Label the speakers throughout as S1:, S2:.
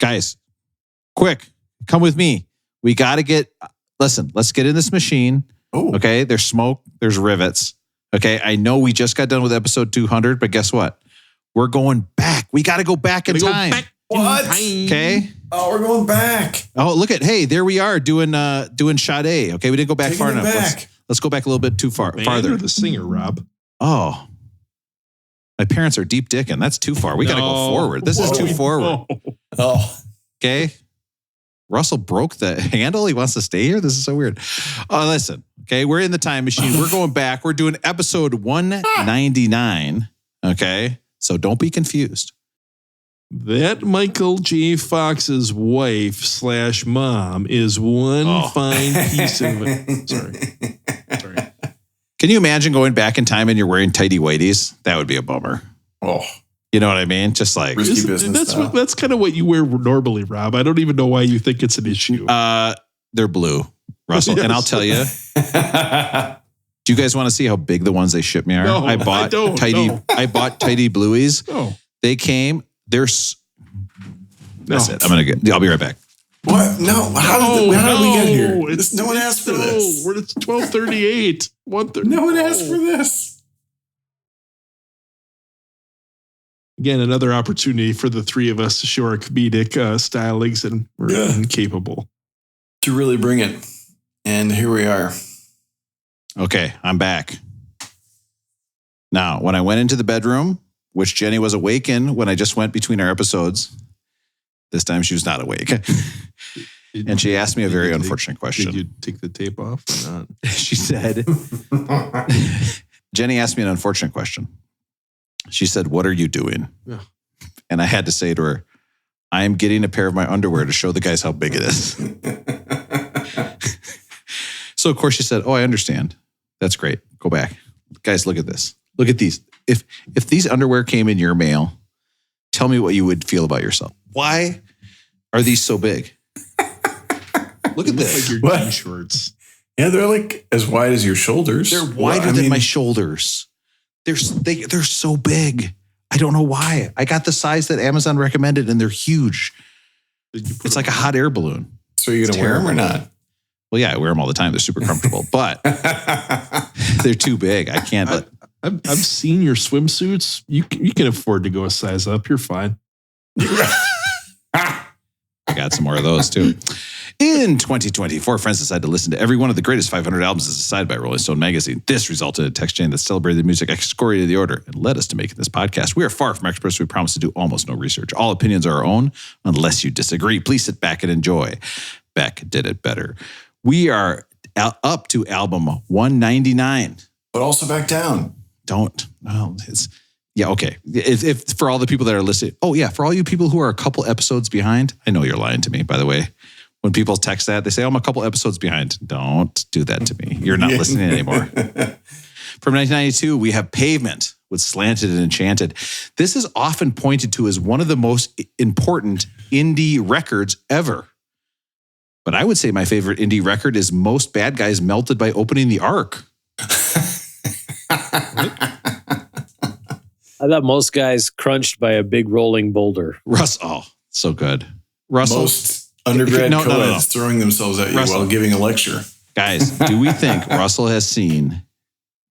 S1: Guys, quick, come with me. We got to let's get in this machine.
S2: Oh.
S1: Okay, there's smoke, there's rivets. Okay, I know we just got done with episode 200, but guess what? We're going back. We got to go back in time.
S2: What?
S1: Okay.
S2: Oh, we're going back.
S1: Oh, look at, hey, there we are doing Sade. Okay, we didn't go back far enough. Let's go back a little bit farther.
S3: The singer, Rob.
S1: Oh, my parents are deep dicking. That's too far. We got to go forward. This is too forward.
S2: Oh.
S1: Okay. Russell broke the handle. He wants to stay here. This is so weird. Oh, listen. Okay, we're in the time machine. We're going back. We're doing episode 199. Okay, so don't be confused.
S3: That Michael J. Fox's wife / mom is one fine piece of it. Sorry.
S1: Can you imagine going back in time and you're wearing tighty whities? That would be a bummer.
S2: Oh.
S1: You know what I mean? Just like
S2: risky business.
S3: That's kind of what you wear normally, Rob. I don't even know why you think it's an issue.
S1: They're blue, Russell. Yes. And I'll tell you. Do you guys want to see how big the ones they ship me are?
S3: No,
S1: I bought tighty blueies.
S3: Oh.
S1: They came. That's it. I'll be right back.
S2: What? No. How did we get here? No one asked for this.
S3: It's 12:38. 1:30.
S2: No one asked for this.
S3: Again, another opportunity for the three of us to show our comedic stylings, and we're incapable
S2: to really bring it. And here we are.
S1: Okay, I'm back. Now, when I went into the bedroom, which Jenny was awake in when I just went between our episodes, this time she was not awake. And she asked me a very unfortunate question.
S3: Did you take the tape off or not?
S1: She said, Jenny asked me an unfortunate question. She said, "What are you doing?"
S3: Yeah.
S1: And I had to say to her, "I am getting a pair of my underwear to show the guys how big it is." So, of course, she said, "Oh, I understand. That's great. Go back. Guys, look at this. Look at these. If these underwear came in your mail, tell me what you would feel about yourself. Why are these so big? Look at this.
S3: Like your T-shirts.
S2: Yeah, they're like as wide as your shoulders.
S1: They're wider than my shoulders. They're so big. I don't know why. I got the size that Amazon recommended, and they're huge. It's like a hot air balloon.
S2: So you're going to wear them or not?
S1: Well, yeah, I wear them all the time. They're super comfortable, but they're too big. I can't.
S3: I've seen your swimsuits. You can afford to go a size up. You're fine.
S1: I got some more of those too. In 2020, four friends decided to listen to every one of the greatest 500 albums as decided by Rolling Stone magazine. This resulted in a text chain that celebrated the music, excoriated the order, and led us to making this podcast. We are far from experts. We promise to do almost no research. All opinions are our own, unless you disagree. Please sit back and enjoy. Beck did it better. We are up to album 199.
S2: But also back down.
S1: Okay. If for all the people that are listening, for all you people who are a couple episodes behind, I know you're lying to me, by the way. When people text that, they say, I'm a couple episodes behind. Don't do that to me. You're not listening anymore. From 1992, we have Pavement with Slanted and Enchanted. This is often pointed to as one of the most important indie records ever. But I would say my favorite indie record is Most Bad Guys Melted by Opening the Ark.
S4: I thought Most Guys Crunched by a Big Rolling Boulder.
S1: So good. Russell.
S2: Most undergrad co-eds throwing themselves at you while giving a lecture.
S1: Guys, do we think Russell has seen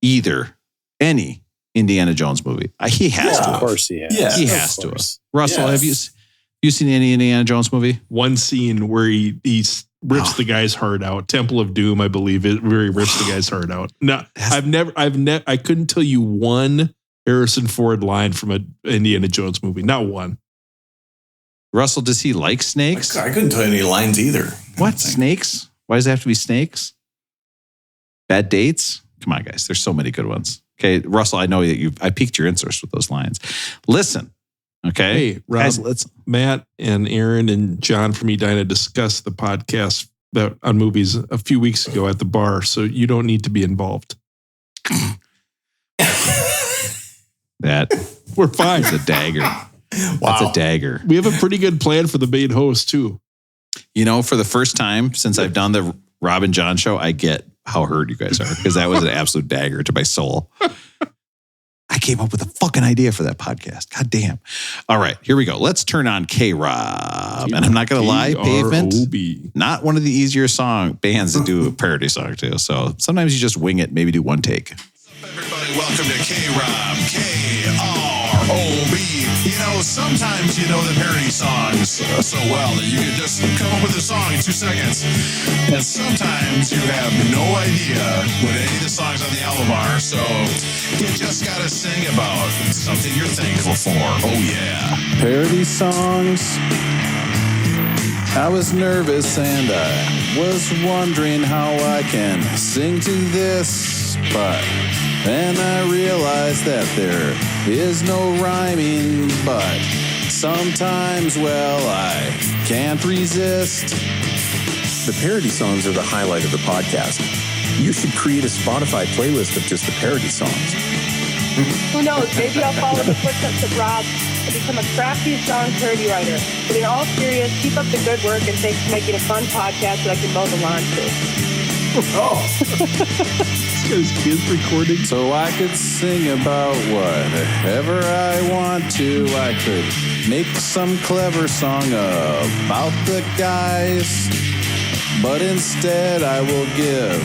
S1: either any Indiana Jones movie? He has to.
S4: Of course he has.
S2: Yes,
S1: he has to. Russell, have you seen any Indiana Jones movie?
S3: One scene where he rips the guy's heart out. Temple of Doom, I believe it, where he rips the guy's heart out. No, I couldn't tell you one Harrison Ford line from an Indiana Jones movie. Not one.
S1: Russell, does he like snakes?
S2: I couldn't tell you any lines either.
S1: What? Snakes? Why does it have to be snakes? Bad dates? Come on, guys. There's so many good ones. Okay, Russell, I know that I piqued your interest with those lines. Listen, okay?
S3: Hey, Rob,
S1: guys,
S3: Matt and Aaron and John from Edina discussed the podcast on movies a few weeks ago at the bar, so you don't need to be involved. We're fine.
S1: It's a dagger.
S2: Wow.
S1: That's a dagger.
S3: We have a pretty good plan for the main host, too.
S1: You know, for the first time since I've done the Rob and John show, I get how hurt you guys are because that was an absolute dagger to my soul. I came up with a fucking idea for that podcast. God damn. All right, here we go. Let's turn on K-Rob. And I'm not going to lie, Pavement, not one of the easier bands that do a parody song too. So sometimes you just wing it, maybe do one take.
S2: What's up, everybody? Welcome to K-Rob, K-R-O-B. You know, sometimes you know the parody songs so well that you can just come up with a song in 2 seconds. And sometimes you have no idea what any of the songs on the album are. So you just got to sing about something you're thankful for. Oh, yeah.
S1: Parody songs. I was nervous and I was wondering how I can sing to this, but then I realized that there is no rhyming, but sometimes, well, I can't resist.
S5: The parody songs are the highlight of the podcast. You should create a Spotify playlist of just the parody songs.
S6: Who knows? Maybe I'll follow the footsteps of Rob and become a crafty song parody writer. But in all seriousness, keep up the good work and thanks for making a fun podcast that I can mow the lawn to.
S3: This guy's kids recording.
S1: So I could sing about whatever I want to. I could make some clever song about the guys. But instead I will give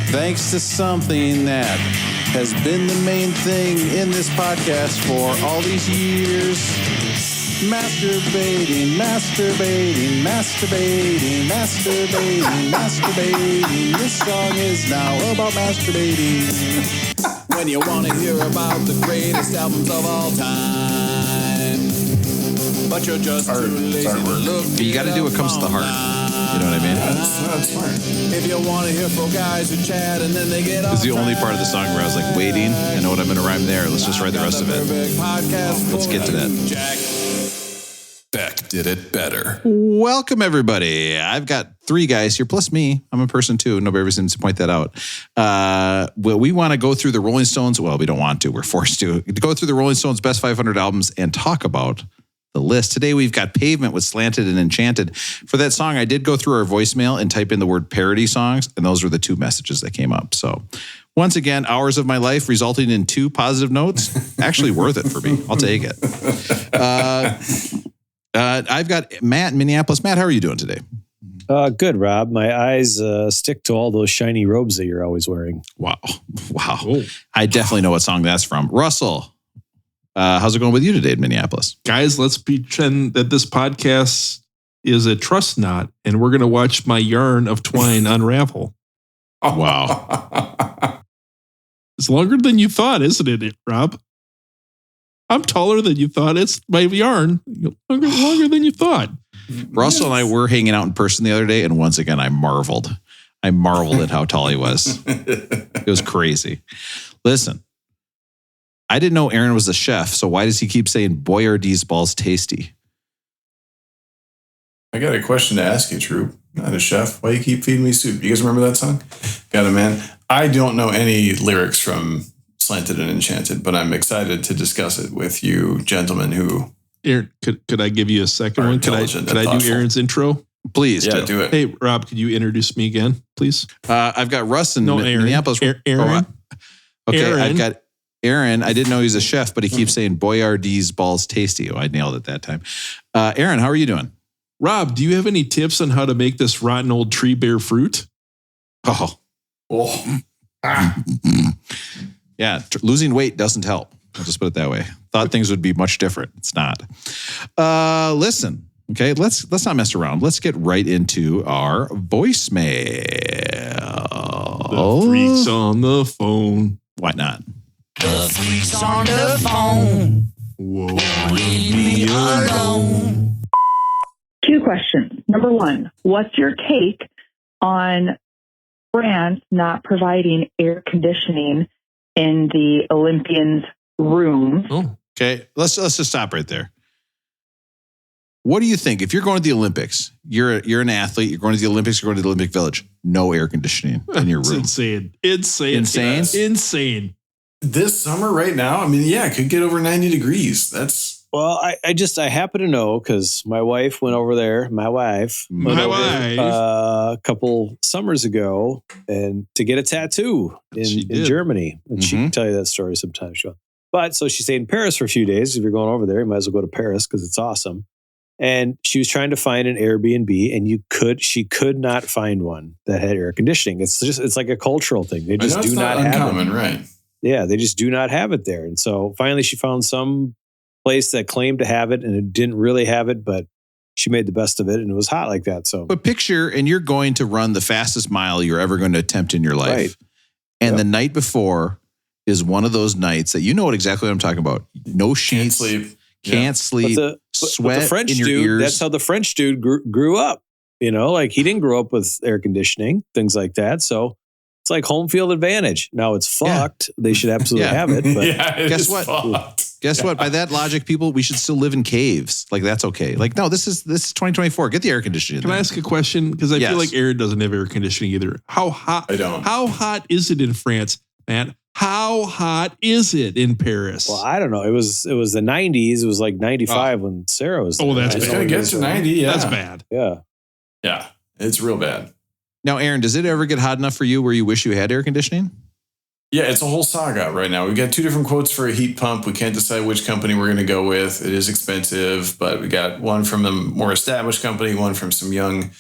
S1: thanks to something that has been the main thing in this podcast for all these years. Masturbating, masturbating, masturbating, masturbating, masturbating. This song is now about masturbating. When you want to hear about the greatest albums of all time, but you're just too lazy to look. You got to do what comes to the heart. You know what I mean?
S2: That's smart.
S1: If you want to hear from guys who chat and then they get off. This is the only part of the song where I was like, waiting. I know what I'm going to rhyme there. Let's just write the rest of it. Let's get to that. Jack
S2: Beck did it better.
S1: Welcome, everybody. I've got 3 guys here, plus me. I'm a person, too. Nobody ever seems to point that out. Well, we want to go through the Rolling Stones. Well, we don't want to. We're forced to go through the Rolling Stones best 500 albums and talk about the list. Today, we've got Pavement with Slanted and Enchanted. For that song, I did go through our voicemail and type in the word parody songs, and those were the 2 messages that came up. So once again, hours of my life resulting in 2 positive notes. Actually worth it for me. I'll take it. I've got Matt in Minneapolis. Matt, how are you doing today?
S4: Good, Rob. My eyes stick to all those shiny robes that you're always wearing.
S1: Wow. I definitely know what song that's from. Russell, how's it going with you today in Minneapolis?
S3: Guys, let's pretend that this podcast is a trust knot, and we're going to watch my yarn of twine unravel.
S1: Wow.
S3: It's longer than you thought, isn't it, Rob? I'm taller than you thought. It's my yarn. Longer than you thought.
S1: Russell and I were hanging out in person the other day, and once again, I marveled. I marveled at how tall he was. It was crazy. Listen, I didn't know Aaron was a chef, so why does he keep saying, boy, are these balls tasty?
S2: I got a question to ask you, Troop. Not a chef. Why you keep feeding me soup? You guys remember that song? Got it, man. I don't know any lyrics from Slanted and Enchanted, but I'm excited to discuss it with you gentlemen who...
S3: Aaron, could I give you a second one? Could I do Aaron's intro?
S1: Please
S2: do it.
S3: Hey, Rob, could you introduce me again, please?
S1: I've got Russ in
S3: Aaron.
S1: Minneapolis.
S3: Aaron.
S1: Okay,
S3: Aaron.
S1: I've got Aaron. I didn't know he's a chef, but he keeps saying, boy, are these balls tasty. Oh, I nailed it that time. Aaron, how are you doing?
S3: Rob, do you have any tips on how to make this rotten old tree bear fruit?
S1: Oh. Yeah, losing weight doesn't help. I'll just put it that way. Thought things would be much different. It's not. Listen, okay, let's not mess around. Let's get right into our voicemail.
S3: The freaks on the phone.
S1: Why not?
S7: The freaks on the phone.
S3: Whoa.
S7: Leave me alone.
S6: 2 questions. Number 1, what's your take on France not providing air conditioning in the Olympians' rooms?
S3: Oh,
S1: okay. Let's just stop right there. What do you think? If you're going to the Olympics, you're an athlete, you're going to the Olympics, you're going to the Olympic Village, no air conditioning in your room.
S3: Insane.
S2: This summer right now, I mean, yeah, it could get over 90 degrees. That's...
S4: Well, I happen to know because my wife went over there. My wife a couple summers ago and to get a tattoo in Germany, and she can tell you that story sometime. But so she stayed in Paris for a few days. If you're going over there, you might as well go to Paris because it's awesome. And she was trying to find an Airbnb, and she could not find one that had air conditioning. It's like a cultural thing. They just do not have it.
S5: Right?
S4: Yeah, they just do not have it there. And so finally, she found some place that claimed to have it, and it didn't really have it, but she made the best of it, and it was hot like that. So,
S1: but picture, and you're going to run the fastest mile you're ever going to attempt in your life,
S4: right.
S1: And the night before is one of those nights that you know exactly what I'm talking about. No sheets, can't sleep. Sweat
S4: the French
S1: in your
S4: dude,
S1: ears.
S4: That's how the French dude grew up. You know, like he didn't grow up with air conditioning, things like that. So it's like home field advantage. Now it's fucked. They should absolutely have it. But
S1: guess what? Guess what? By that logic, people, we should still live in caves. Like that's okay. Like no, this is 2024. Get the air conditioning.
S3: Can I ask a question? Because I feel like Aaron doesn't have air conditioning either. How hot?
S5: I don't.
S3: How hot is it in France, Matt? How hot is it in Paris?
S4: Well, I don't know. It was the 90s. It was like 95 when Sarah was.
S3: Oh, that's
S5: It's
S3: bad.
S5: gonna get to 90. Yeah,
S3: That's bad.
S4: Yeah.
S5: Yeah, it's real bad.
S1: Now, Aaron, does it ever get hot enough for you where you wish you had air conditioning?
S5: Yeah, it's a whole saga right now. We've got 2 different quotes for a heat pump. We can't decide which company we're going to go with. It is expensive, but we got one from a more established company, one from some young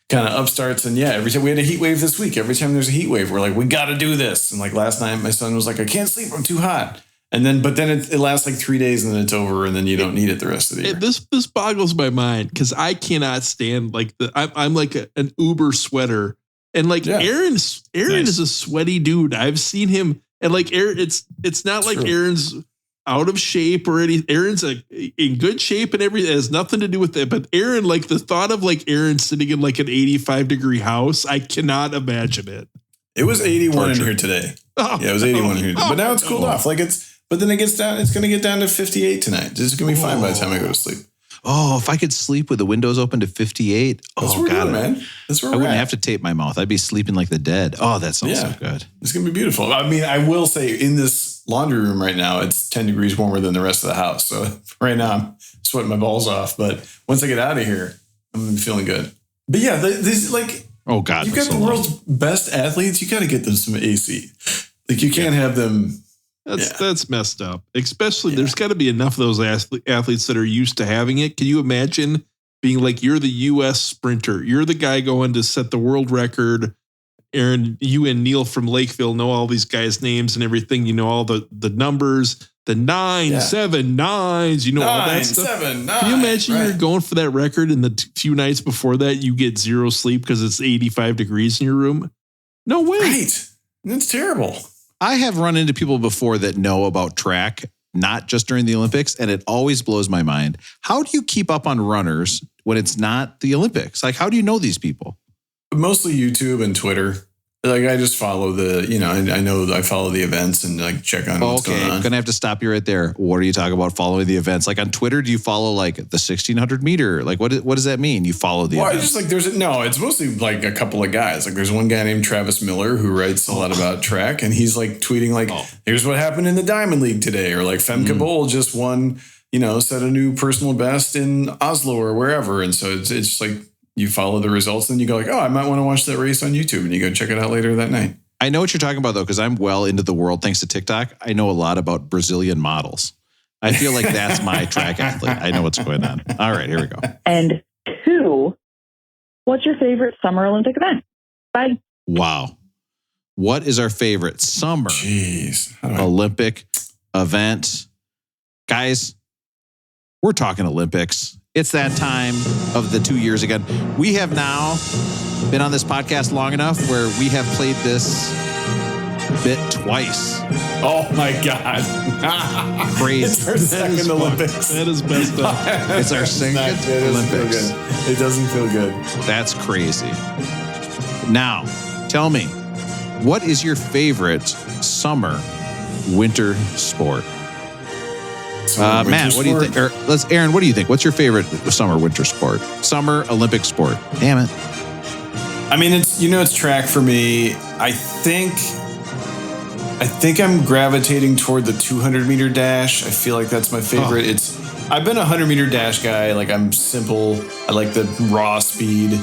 S5: kind of upstarts. And yeah, every time we had a heat wave this week, every time there's a heat wave, we're like, we got to do this. And like last night, my son was like, I can't sleep. I'm too hot. And then, but then it lasts like 3 days and then it's over and then you don't need it the rest of the year.
S3: This boggles my mind because I cannot stand like I'm like an Uber sweater. And like Aaron is a sweaty dude. I've seen him, and like Aaron, it's not like Aaron's out of shape or anything. Aaron's in good shape and everything. It has nothing to do with that. But Aaron, like the thought of like Aaron sitting in like an 85-degree house, I cannot imagine it.
S5: It was 81 in here today. Yeah, it was 81 in here. But now it's cooled off. But then it gets down. It's going to get down to 58 tonight. It's going to be fine by the time I go to sleep.
S1: Oh, if I could sleep with the windows open to 58.
S5: That's what we're doing, man. That's where
S1: I
S5: we're
S1: wouldn't
S5: at.
S1: have to tape my mouth. I'd be sleeping like the dead. Oh, that sounds so good.
S5: It's going to be beautiful. I mean, I will say in this laundry room right now, it's 10 degrees warmer than the rest of the house. So right now I'm sweating my balls off. But once I get out of here, I'm going to be feeling good. But yeah, these like,
S1: oh God,
S5: you've got the world's best athletes. You got to get them some AC. Like you can't have them.
S3: That's messed up. Especially there's got to be enough of those athletes that are used to having it. Can you imagine being like, you're the U.S. sprinter. You're the guy going to set the world record. Aaron, you and Neil from Lakeville know all these guys' names and everything. You know all the numbers, the 979s. You know all that stuff. 979. Can you imagine you're going for that record and the few nights before that you get zero sleep because it's 85 degrees in your room? No way.
S5: Right. That's terrible.
S1: I have run into people before that know about track, not just during the Olympics, and it always blows my mind. How do you keep up on runners when it's not the Olympics? Like, how do you know these people?
S5: Mostly YouTube and Twitter. Like I just follow I know I follow the events and like check on what's going on.
S1: I'm going to have to stop you right there. What are you talking about following the events? Like on Twitter, do you follow like the 1600 meter? Like what does that mean? You follow the events?
S5: It's mostly like a couple of guys. Like there's one guy named Travis Miller who writes a lot about track and he's like tweeting like, here's what happened in the Diamond League today. Or like Femke Bol just won, set a new personal best in Oslo or wherever. And so it's just like, you follow the results and you go like, I might want to watch that race on YouTube and you go check it out later that night.
S1: I know what you're talking about though, because I'm well into the world thanks to TikTok. I know a lot about Brazilian models. I feel like that's my track athlete. I know what's going on. All right, here we go.
S6: And 2, what's your favorite Summer Olympic event? Bye.
S1: Wow. What is our favorite summer Olympic event? Guys, we're talking Olympics. It's that time of the 2 years again. We have now been on this podcast long enough where we have played this bit twice.
S5: Oh my God.
S1: Crazy.
S5: It's our second Olympics.
S3: That is messed up.
S1: It's our second Olympics.
S5: It doesn't feel good. That's
S1: crazy. Now, tell me, what is your favorite winter sport? Matt, what do you think? Aaron, what do you think? What's your favorite winter sport? Summer Olympic sport. Damn it.
S5: I mean, it's track for me. I think I'm gravitating toward the 200 meter dash. I feel like that's my favorite. I've been a 100 meter dash guy. Like I'm simple. I like the raw speed.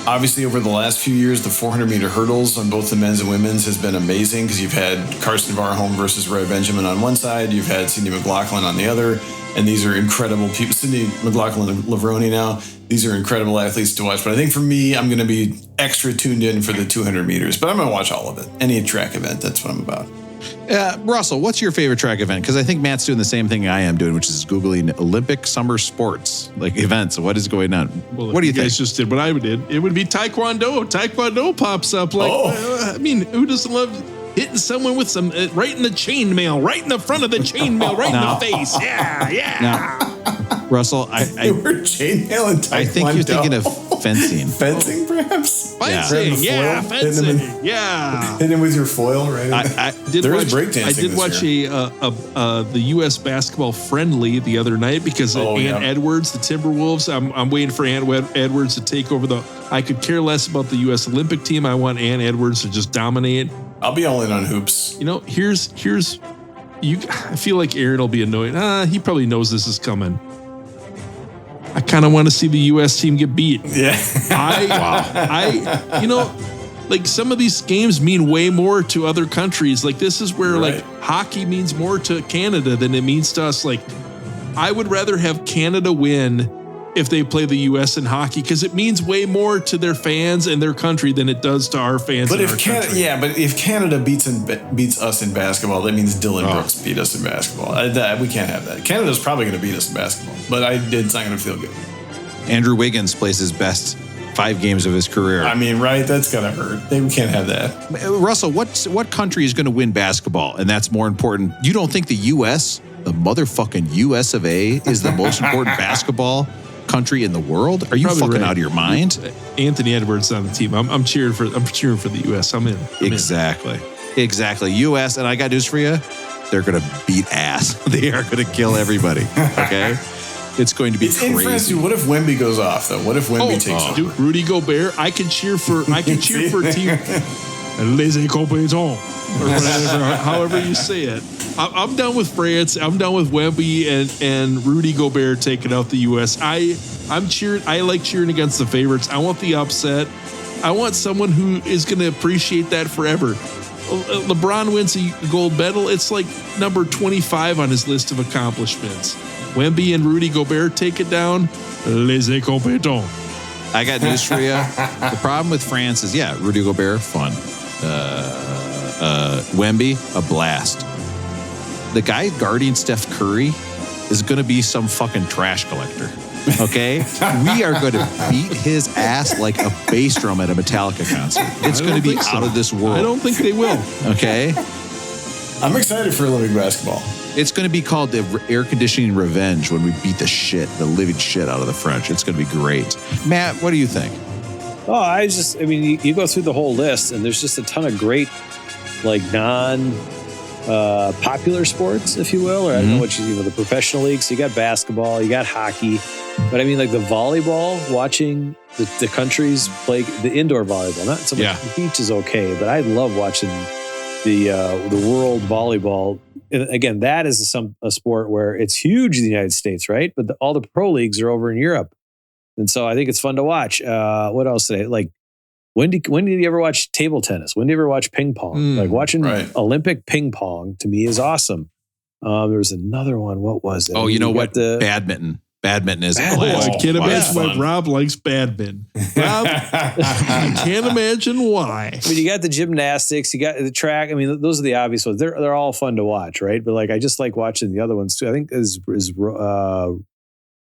S5: Obviously, over the last few years, the 400-meter hurdles on both the men's and women's has been amazing because you've had Karsten Warholm versus Roy Benjamin on one side, you've had Cindy McLaughlin on the other, and these are incredible people. Cindy McLaughlin and Lavroni now, these are incredible athletes to watch. But I think for me, I'm going to be extra tuned in for the 200 meters, but I'm going to watch all of it. Any track event, that's what I'm about.
S1: Russell, what's your favorite track event? Because I think Matt's doing the same thing I am doing, which is Googling Olympic summer sports, like events. What is going on?
S3: Well,
S1: what do you think?
S3: guys just did what I did. It would be Taekwondo. Taekwondo pops up like, I mean, who doesn't love hitting someone with some, right in the chainmail, right in the front of the chainmail, right in the face? Yeah.
S1: Russell, I
S5: chainmail and Taekwondo.
S1: I think you're thinking of fencing.
S5: Fencing, perhaps?
S3: Fencing,
S5: Yeah.
S3: fencing, yeah.
S5: Hit him with your foil, right?
S3: I did watch the U.S. basketball friendly the other night because of Ant Edwards, the Timberwolves. I'm waiting for Ant Edwards to take over I could care less about the U.S. Olympic team. I want Ant Edwards to just dominate.
S5: I'll be all in on hoops.
S3: You know, here's I feel like Aaron will be annoyed. He probably knows this is coming. I kind of want to see the U.S. team get beat.
S5: Yeah.
S3: Like some of these games mean way more to other countries. Like this is where like hockey means more to Canada than it means to us. Like I would rather have Canada win if they play the U.S. in hockey because it means way more to their fans and their country than it does to our fans.
S5: But if Canada beats us in basketball, that means Dylan Brooks beat us in basketball. We can't have that. Canada's probably going to beat us in basketball, but it's not going to feel good.
S1: Andrew Wiggins plays his best 5 games of his career.
S5: I mean, right? That's going to hurt. We can't have that.
S1: Russell, what country is going to win basketball? And that's more important. You don't think the U.S., the motherfucking U.S. of A, is the most important basketball country in the world? Are you fucking out of your mind?
S3: Anthony Edwards on the team. I'm cheering for the U.S. I'm in.
S1: Exactly. U.S. And I got news for you. They're going to beat ass. They are going to kill everybody. Okay. It's going to be crazy.
S5: In France, what if Wemby goes off though? What if Wemby takes off?
S3: Dude, Rudy Gobert. I can cheer for a team. Les Incompetents, or whatever, however you say it. I'm down with France. I'm down with Wemby and Rudy Gobert taking out the U.S. I'm cheering. I like cheering against the favorites. I want the upset. I want someone who is going to appreciate that forever. LeBron wins a gold medal. It's like number 25 on his list of accomplishments. Wemby and Rudy Gobert take it down. Les Incompetents.
S1: I got news for you. The problem with France is, Rudy Gobert, fun. Wemby, a blast. The guy guarding Steph Curry is going to be some fucking trash collector. Okay? We are going to beat his ass like a bass drum at a Metallica concert. It's going to be out of this world.
S3: I don't think they will.
S1: Okay?
S5: I'm excited for Olympic basketball.
S1: It's going to be called the air conditioning revenge when we beat the living shit out of the French. It's going to be great. Matt, what do you think?
S4: You go through the whole list and there's just a ton of great, like popular sports, if you will, or I don't know what the professional leagues. So you got basketball, you got hockey, but I mean, like the volleyball, watching the countries play the indoor volleyball, not so much the beach is okay, but I love watching the world volleyball. And again, that is a sport where it's huge in the United States, right? But all the pro leagues are over in Europe. And so I think it's fun to watch. What else today? Like, when did you ever watch table tennis? When did you ever watch ping pong? Like watching Olympic ping pong to me is awesome. There was another one. What was it?
S1: Oh, you know what? Badminton. Badminton is a blast.
S3: I can't imagine why Rob likes badminton. Rob, I can't imagine why.
S4: I mean, you got the gymnastics, you got the track. I mean, those are the obvious ones. They're all fun to watch, right? But like, I just like watching the other ones too. I think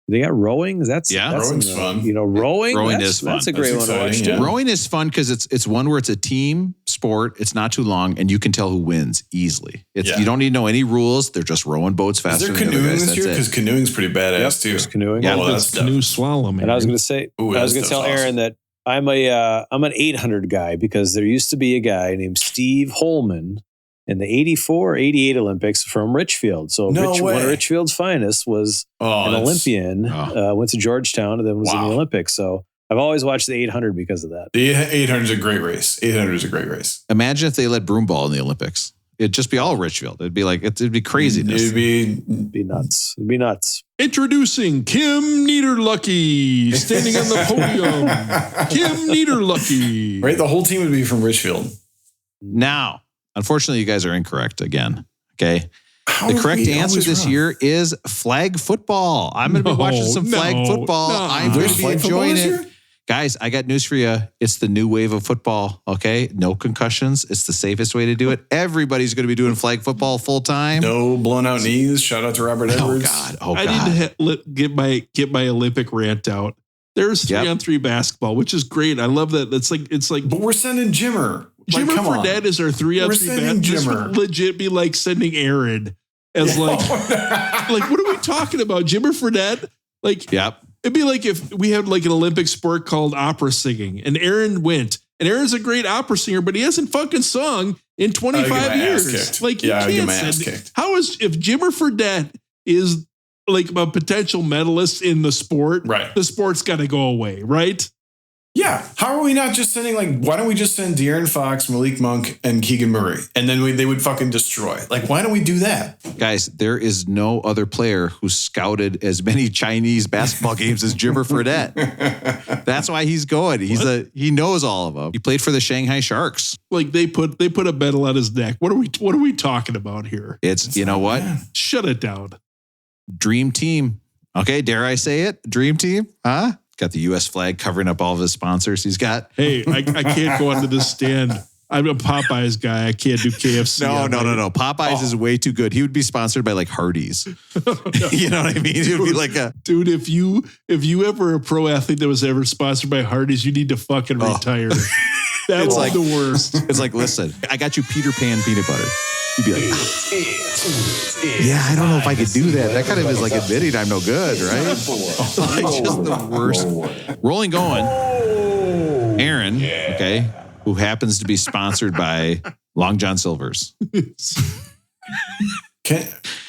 S4: they got rowing. That's
S5: rowing's fun.
S4: Rowing.
S1: Rowing is fun.
S4: That's a great one to watch too.
S1: Rowing is fun because it's one where it's a team sport. It's not too long, and you can tell who wins easily. You don't need to know any rules. They're just rowing boats faster.
S5: Is there canoeing this year? Because canoeing's pretty badass too.
S4: There's canoeing.
S3: Yeah, that's canoe slalom.
S4: And I was going to say, I was going to tell Aaron that I'm an 800 guy because there used to be a guy named Steve Holman in the 84, 88 Olympics from Richfield. So one of Richfield's finest was an Olympian, went to Georgetown and then was in the Olympics. So I've always watched the 800 because of that.
S5: The 800 is a great race. 800 is a great race.
S1: Imagine if they let broomball in the Olympics. It'd just be all Richfield. It'd be like, it'd be craziness.
S5: It'd be
S4: It'd be nuts. It'd be nuts.
S3: Introducing Kim Niederlucky, standing on the podium. Kim Niederlucky.
S5: right. The whole team would be from Richfield.
S1: Now, unfortunately, you guys are incorrect again. Okay.
S5: How
S1: The
S5: are
S1: correct
S5: we
S1: answer
S5: always
S1: this
S5: wrong?
S1: year is flag football. I'm going to be watching some flag football. I'm going
S5: There's
S1: to be
S5: flag football
S1: enjoying
S5: this
S1: it.
S5: year?
S1: Guys, I got news for you. It's the new wave of football. Okay. No concussions. It's the safest way to do it. Everybody's going to be doing flag football full time.
S5: No blown out knees. Shout out to Robert
S1: Oh,
S5: Edwards.
S1: God. Oh,
S3: I
S1: God.
S3: need to get my Olympic rant out. There's 3-on-3 basketball, which is great. I love that. It's like
S5: But we're sending Jimmer. Like,
S3: Jimmer
S5: come on.
S3: Fredette is our 3-on-3
S5: We're sending
S3: basketball. This
S5: Jimmer.
S3: would legit be like sending Aaron as like what are we talking about? Jimmer Fredette? Like
S1: Yep.
S3: it'd be like if we had like an Olympic sport called opera singing and Aaron went. And Aaron's a great opera singer, but he hasn't fucking sung in 25
S5: my ass
S3: years.
S5: kicked.
S3: Like,
S5: Yeah, I'd
S3: you
S5: get
S3: can't
S5: my ass
S3: send.
S5: kicked.
S3: How is if Jimmer Fredette is like a potential medalist in the sport?
S5: Right.
S3: The sport's got to go away, right?
S5: Yeah. How are we not just sending, like, why don't we just send De'Aaron Fox, Malik Monk, and Keegan Murray? And then they would fucking destroy. Like, why don't we do that?
S1: Guys, there is no other player who scouted as many Chinese basketball games as Jimmer Fredette. That's why he's going. He knows all of them. He played for the Shanghai Sharks.
S3: Like they put a medal on his neck. What are we talking about here?
S1: It's, you know what?
S3: Shut it down.
S1: Dream team. Okay, dare I say it? Dream team? Huh? Got the U.S. flag covering up all of his sponsors. He's got.
S3: Hey, I can't go onto this stand. I'm a Popeyes guy. I can't do KFC.
S1: No. Popeyes is way too good. He would be sponsored by like Hardee's. You know what I mean? It would be like a
S3: dude. If you ever a pro athlete that was ever sponsored by Hardee's, you need to fucking retire. That was
S1: like
S3: the worst.
S1: It's like, listen, I got you Peter Pan peanut butter. You'd be like, yeah, I don't know if I could do that. That kind of is like admitting I'm no good, right? Like just the worst. Rolling going. Aaron, okay, who happens to be sponsored by Long John Silver's.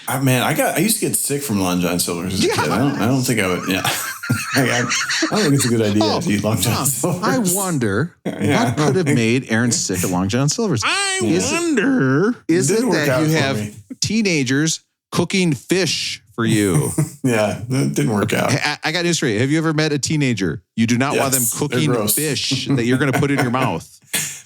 S5: I used to get sick from Long John Silver's as a kid. I don't think I would. Yeah, I don't think it's a good idea to eat Long John Silver's.
S1: I wonder what could have made Aaron sick at Long John Silver's.
S3: I wonder.
S1: Is it
S5: Didn't work
S1: that
S5: out
S1: you
S5: for
S1: have
S5: me.
S1: teenagers cooking fish for you?
S5: Yeah, that didn't work out.
S1: I got news for you. Have you ever met a teenager? You do not want them
S5: Yes,
S1: cooking
S5: they're gross.
S1: fish that you're going to put in your mouth.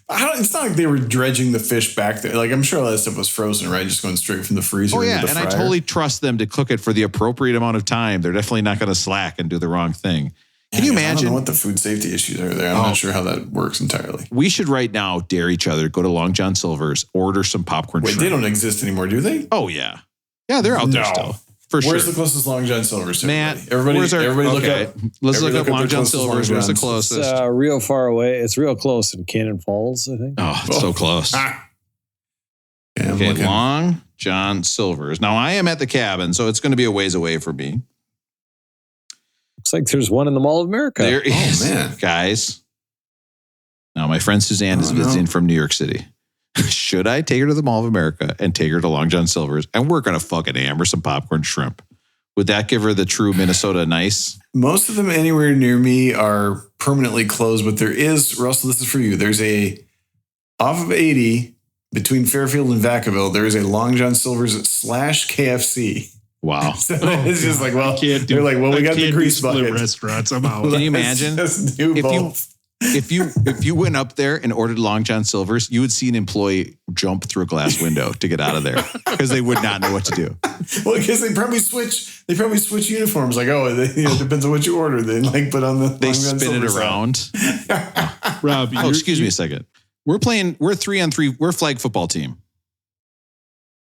S5: It's not like they were dredging the fish back there. Like, I'm sure all that stuff was frozen, right? Just going straight from the freezer.
S1: Oh, yeah.
S5: into the
S1: And I
S5: fryer.
S1: totally trust them to cook it for the appropriate amount of time. They're definitely not going to slack and do the wrong thing. Can you
S5: I don't
S1: imagine?
S5: know what the food safety issues are there. I'm not sure how that works entirely.
S1: We should right now dare each other, go to Long John Silver's, order some popcorn
S5: Wait,
S1: shrimp.
S5: they don't exist anymore, do they?
S1: Oh, yeah. Yeah, they're out there
S5: No.
S1: still. For
S5: Where's
S1: sure.
S5: the closest Long John Silver's to
S1: Matt,
S5: everybody?
S1: where's our,
S5: Everybody look
S1: okay.
S5: up.
S1: Let's
S5: everybody
S1: look up
S5: their
S1: Long John
S5: closest
S1: Silver's.
S5: Long
S1: Where's the
S5: Johns.
S1: closest?
S4: It's real far away. It's real close in Cannon Falls, I think.
S1: Oh, it's so close.
S5: Yeah, I'm
S1: Okay,
S5: looking.
S1: Long John Silver's. Now, I am at the cabin, so it's going to be a ways away for me.
S4: Looks like there's one in the Mall of America.
S1: There is,
S5: man.
S1: guys. Now, my friend Suzanne is
S5: Oh, no.
S1: visiting from New York City. Should I take her to the Mall of America and take her to Long John Silver's and we're going to fucking hammer some popcorn shrimp? Would that give her the true Minnesota nice?
S5: Most of them anywhere near me are permanently closed, but there is, Russell, this is for you. There's off of 80 between Fairfield and Vacaville, there is a Long John Silver's / KFC.
S1: Wow.
S5: So it's just like, well,
S3: Can't do.
S5: they're like, well, we
S3: I
S5: got the
S3: can't do
S5: grease
S3: split
S5: bucket.
S3: restaurants. I'm out.
S1: Can you
S5: Let's
S1: imagine
S5: just do
S1: if
S5: both.
S1: if you went up there and ordered Long John Silver's, you would see an employee jump through a glass window to get out of there because they would not know what to do.
S5: Well, because they probably switch uniforms. Like, it depends on what you order. They like put on the
S1: They
S5: Long John
S1: spin it
S5: Silver's
S1: around.
S3: Rob,
S1: Oh, excuse me a second. We're 3-on-3. We're flag football team.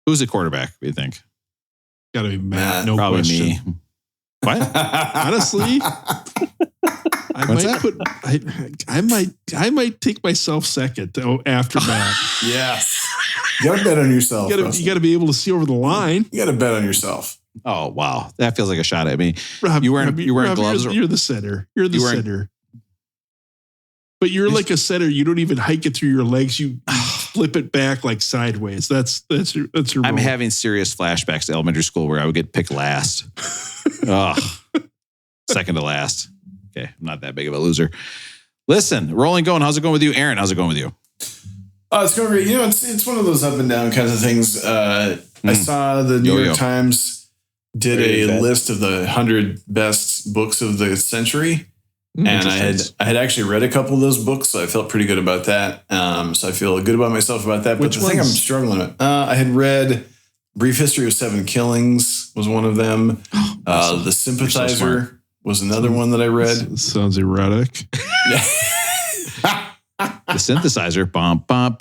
S1: Who's the quarterback, do you think?
S3: Got to be Matt.
S5: Matt.
S3: No
S1: Probably
S3: question.
S1: me. What?
S3: Honestly, I
S1: What's
S3: might
S1: that?
S3: I might take myself second after Matt.
S5: Yes. You got to bet on yourself.
S3: You
S5: Russell.
S3: got to be able to see over the line.
S5: You got to bet on yourself.
S1: Oh, wow. That feels like a shot at me.
S3: Rob,
S1: You wearing
S3: Rob,
S1: gloves?
S3: You're the center. You're the
S1: You wearing-
S3: center. But you're like a center. You don't even hike it through your legs. You flip it back like sideways. That's your
S1: I'm
S3: role.
S1: having serious flashbacks to elementary school where I would get picked last. Second to last. Okay, I'm not that big of a loser. Listen, rolling going. How's it going with you, Aaron? How's it going with you?
S5: Oh, it's going great. You know, it's one of those up and down kinds of things. I saw the New York Times did a list of the 100 best books of the century. And I had actually read a couple of those books, so I felt pretty good about that. So I feel good about myself about that. But the thing I'm struggling with, I had read Brief History of Seven Killings was one of them. The Sympathizer was another one that I read.
S3: Sounds erotic.
S1: The Synthesizer.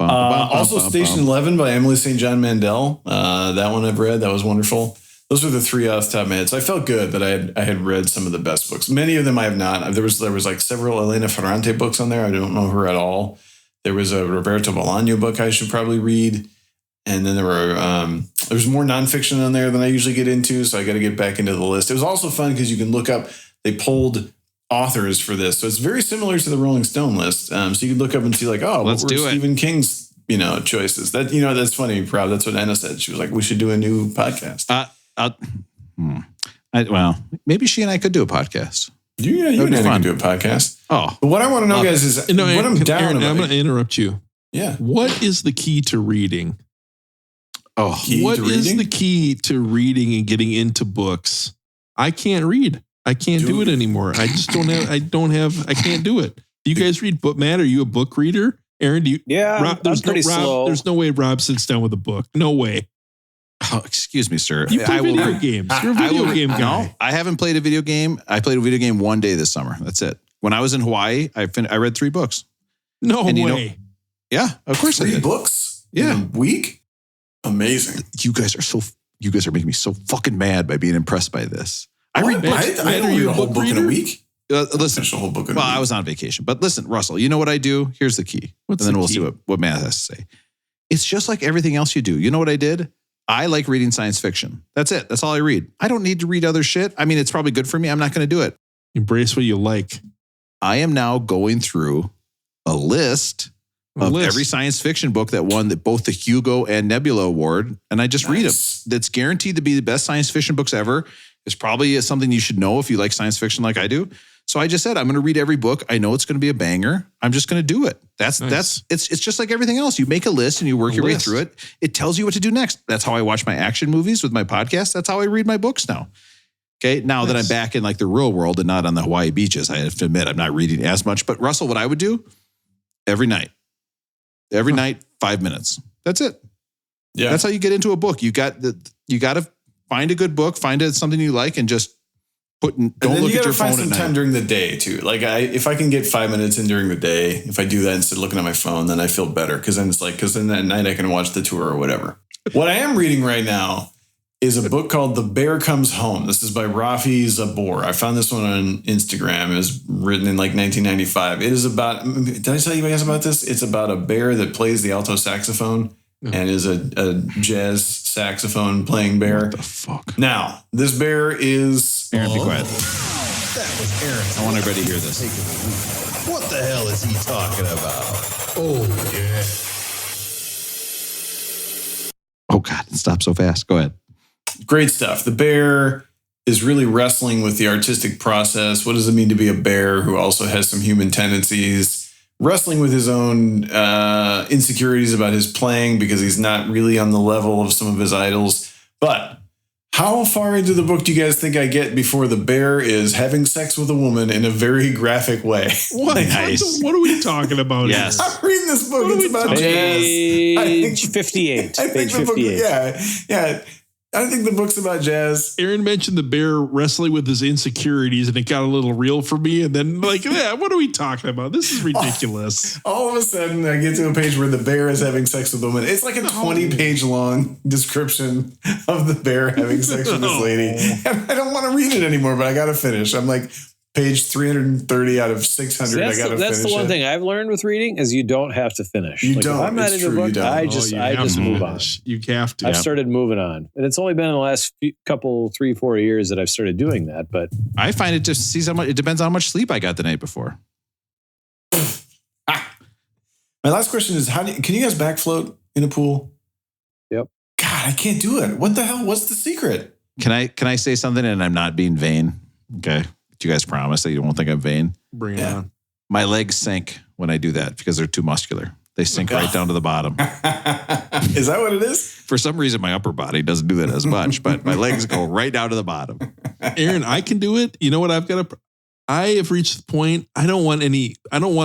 S5: Also Station 11 by Emily St. John Mandel. That one I've read. That was wonderful. Those were the three off the top of my head. So I felt good that I had read some of the best books. Many of them I have not. There was like several Elena Ferrante books on there. I don't know her at all. There was a Roberto Bolaño book I should probably read. And then there was more nonfiction on there than I usually get into. So I got to get back into the list. It was also fun because you can look up, they polled authors for this. So it's very similar to the Rolling Stone list. So you can look up and see like, what were Stephen King's, choices. That, that's funny, Rob. That's what Anna said. She was like, we should do a new podcast.
S1: Well, maybe she and I could do a podcast.
S5: You and I could do a podcast.
S1: Oh,
S5: but what I want to know, guys, is what I'm down
S3: Aaron,
S5: about.
S3: I'm going to interrupt you.
S5: Yeah.
S3: What is the key to reading? What is the key to reading and getting into books? I can't read. I can't do it anymore. I just don't have. I can't do it. Do you guys read book? Matt, are you a book reader? Aaron, do you?
S4: Yeah,
S3: Rob,
S4: I'm pretty slow.
S3: There's no way Rob sits down with a book. No way.
S1: Oh, excuse me, sir.
S3: You play video games. You're a video game guy.
S1: No, I haven't played a video game. I played a video game one day this summer. That's it. When I was in Hawaii, I read 3 books.
S3: No way.
S1: Yeah, of course I did.
S5: 3 books?
S1: Yeah.
S5: In a week? Amazing.
S1: You guys are making me so fucking mad by being impressed by this.
S5: I don't read a whole book in a week.
S1: Listen,
S5: a whole book in a
S1: well,
S5: week.
S1: I was on vacation, but listen, Russell, you know what I do? Here's the key.
S3: What's
S1: and then
S3: the
S1: we'll
S3: key?
S1: see what Matt has to say. It's just like everything else you do. You know what I did? I like reading science fiction. That's it. That's all I read. I don't need to read other shit. I mean, it's probably good for me. I'm not going to do it.
S3: Embrace what you like.
S1: I am now going through a list of every science fiction book that won both the Hugo and Nebula Award, and I just read them. That's guaranteed to be the best science fiction books ever. It's probably something you should know if you like science fiction like I do. So I just said, I'm going to read every book. I know it's going to be a banger. I'm just going to do it. It's just like everything else. You make a list and you work your way through it. It tells you what to do next. That's how I watch my action movies with my podcast. That's how I read my books now. Okay. Now that I'm back in like the real world and not on the Hawaii beaches, I have to admit I'm not reading as much. But Russell, what I would do every night, 5 minutes. That's it. Yeah. That's how you get into a book. You got to find a good book, find something you like, and just don't look at your phone at night. Find some time
S5: during the day too. Like if I can get 5 minutes in during the day, if I do that instead of looking at my phone, then I feel better. Because then at night I can watch the tour or whatever. What I am reading right now is a book called The Bear Comes Home. This is by Rafi Zabor. I found this one on Instagram. It was written in like 1995. It is about, did I tell you guys about this? It's about a bear that plays the alto saxophone and is a jazz saxophone playing bear.
S1: What the fuck?
S5: Now, this bear is...
S1: Aaron, be quiet.
S2: That was Aaron.
S1: I want everybody to hear this.
S2: What the hell is he talking about? Oh, yeah.
S1: Oh, God. Stop so fast. Go ahead.
S5: Great stuff. The bear is really wrestling with the artistic process. What does it mean to be a bear who also has some human tendencies? Wrestling with his own insecurities about his playing because he's not really on the level of some of his idols. But how far into the book do you guys think I get before the bear is having sex with a woman in a very graphic way?
S3: What are we talking about?
S1: Yes.
S5: I'm reading this book. It's about jazz.
S4: Page 58. Page 58.
S5: Yeah. I think the book's about jazz.
S3: Aaron mentioned the bear wrestling with his insecurities, and it got a little real for me. And then, what are we talking about? This is ridiculous.
S5: All of a sudden, I get to a page where the bear is having sex with a woman. It's like a 20-page long description of the bear having sex with this lady. And I don't want to read it anymore, but I got to finish. I'm like page 330 out of 600. I got to finish.
S4: That's the one thing I've learned with reading is you don't have to finish.
S5: You don't.
S4: If I'm not into a book, I just move on.
S3: You have to.
S4: I've started moving on, and it's only been in the last couple 3-4 years that I've started doing that. But
S1: I find it just it depends on how much sleep I got the night before.
S5: My last question is: can you guys back float in a pool?
S4: Yep.
S5: God, I can't do it. What the hell? What's the secret?
S1: Can I say something and I'm not being vain? Okay. Do you guys promise that you won't think I'm vain?
S3: Bring it on.
S1: My legs sink when I do that because they're too muscular. They sink right down to the bottom.
S5: Is that what it is?
S1: For some reason, my upper body doesn't do that as much, but my legs go right down to the bottom.
S3: Aaron, I can do it. You know what? I have reached the point. I don't want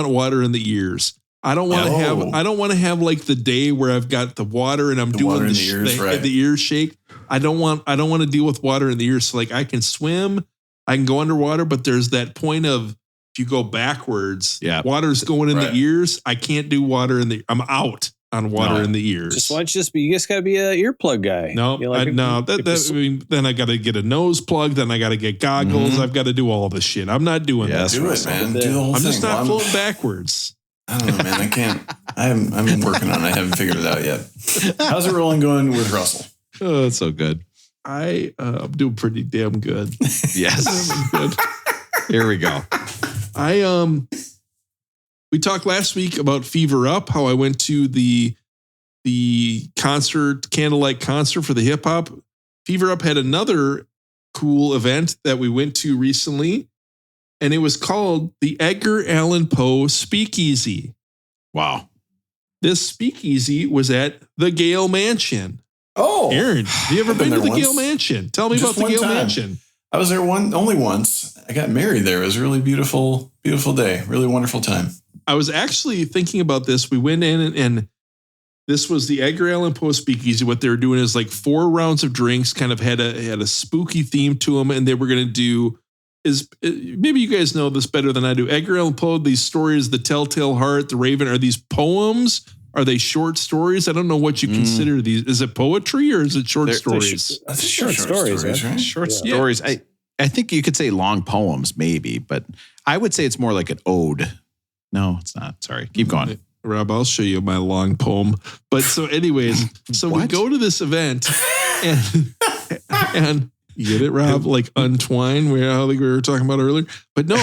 S3: water in the ears. I don't want to have like the day where I've got the water and I'm doing the ears shake. I don't want to deal with water in the ears. So like I can swim, I can go underwater, but there's that point of if you go backwards, water's going in the ears. I can't do water I'm out on water in the ears.
S4: You just got to be an earplug guy.
S3: No, then I got to get a nose plug. Then I got to get goggles. I've got to do all this shit. I'm not doing that.
S5: Do it, man. Do the whole thing.
S3: I'm just not floating backwards.
S5: I don't know, man. I can't. I'm working on it. I haven't figured it out yet. How's it rolling going with Russell?
S1: Oh, that's so good.
S3: I'm doing pretty damn good.
S1: Yes. Good. Here we go.
S3: We talked last week about Fever Up, how I went to the candlelight concert for the hip hop. Fever Up had another cool event that we went to recently, and it was called the Edgar Allan Poe Speakeasy.
S1: Wow.
S3: This speakeasy was at the Gale Mansion.
S5: Oh,
S3: Aaron, have you ever been to the Gale Mansion? Tell me about the Gale Mansion.
S5: I was there only once. I got married there. It was a really beautiful day. Really wonderful time.
S3: I was actually thinking about this. We went in and this was the Edgar Allan Poe Speakeasy. What they were doing is like 4 rounds of drinks, kind of had a spooky theme to them. And they were going to do maybe you guys know this better than I do. Edgar Allan Poe, these stories, The Telltale Heart, The Raven, are these poems? Are they short stories? I don't know what you consider these. Is it poetry or is it short stories?
S5: Short stories, right?
S1: Short stories. I think you could say long poems, maybe, but I would say it's more like an ode. No, it's not. Sorry. Keep going.
S3: Rob, I'll show you my long poem. But so anyways, we go to this event and you get it, Rob? Like untwine, how we were talking about earlier. But no,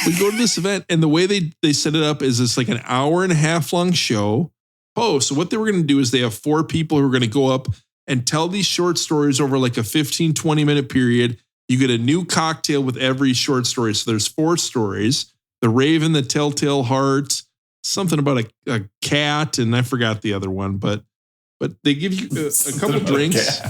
S3: we go to this event and the way they set it up is it's like an 1.5 hour long show. Oh, so what they were going to do is they have 4 people who are going to go up and tell these short stories over like a 15, 20-minute period. You get a new cocktail with every short story. So there's 4 stories. The Raven, The Telltale Heart, something about a cat, and I forgot the other one, but they give you a couple drinks.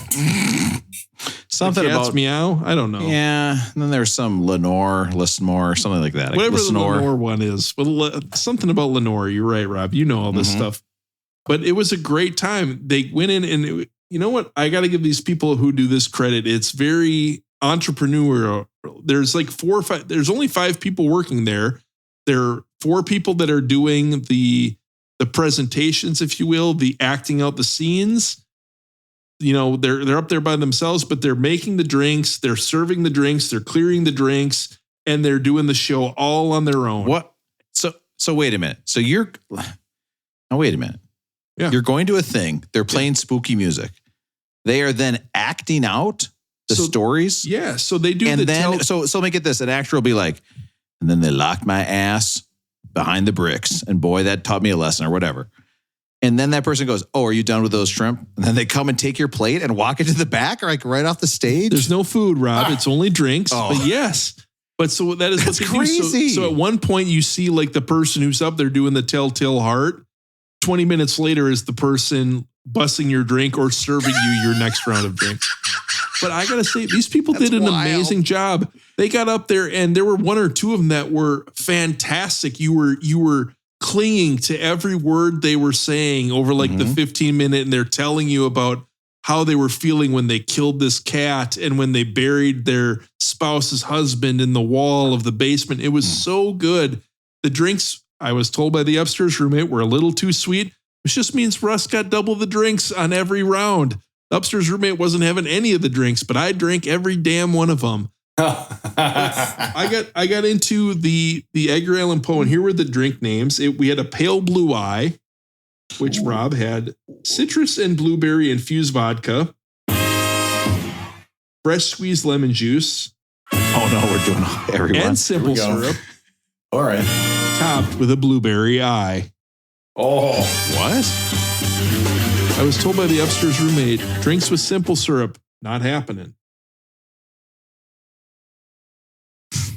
S1: Something about
S3: meow. I don't know.
S1: Yeah. And then there's some Lenore, something like that.
S3: Whatever the Lenore one is. Well, something about Lenore. You're right, Rob. You know all this stuff. But it was a great time. They went in and you know what? I got to give these people who do this credit. It's very entrepreneurial. There's like 4 or 5. There's only 5 people working there. There are 4 people that are doing the presentations, if you will, the acting out the scenes. You know, they're up there by themselves, but they're making the drinks, they're serving the drinks, they're clearing the drinks, and they're doing the show all on their own.
S1: What? So wait a minute. Wait a minute.
S3: Yeah.
S1: You're going to a thing. They're playing spooky music. They are then acting out the stories.
S3: Yeah. So they do.
S1: And so let me get this. An actor will be like, and then they locked my ass behind the bricks. And boy, that taught me a lesson or whatever. And then that person goes, oh, are you done with those shrimp? And then they come and take your plate and walk into the back or like right off the stage.
S3: There's no food, Rob. It's only drinks. Oh. But yes. But so that is what's crazy. So at one point you see like the person who's up there doing the Telltale Heart. 20 minutes later is the person bussing your drink or serving you your next round of drinks. But I got to say, these people did an amazing job. They got up there and there were 1 or 2 of them that were fantastic. You were clinging to every word they were saying over like the 15-minute, and they're telling you about how they were feeling when they killed this cat and when they buried their spouse's husband in the wall of the basement. It was so good. The drinks, I was told by the upstairs roommate, were a little too sweet, which just means Russ got double the drinks on every round. The upstairs roommate wasn't having any of the drinks, but I drank every damn one of them. I got into the Edgar Allan Poe, and here were the drink names. We had a pale blue eye, which Rob had citrus and blueberry infused vodka, fresh squeezed lemon juice.
S1: Oh no, we're doing everyone.
S3: And simple syrup.
S5: All right.
S3: Topped with a blueberry eye.
S5: Oh,
S1: what?
S3: I was told by the upstairs roommate, drinks with simple syrup, not happening.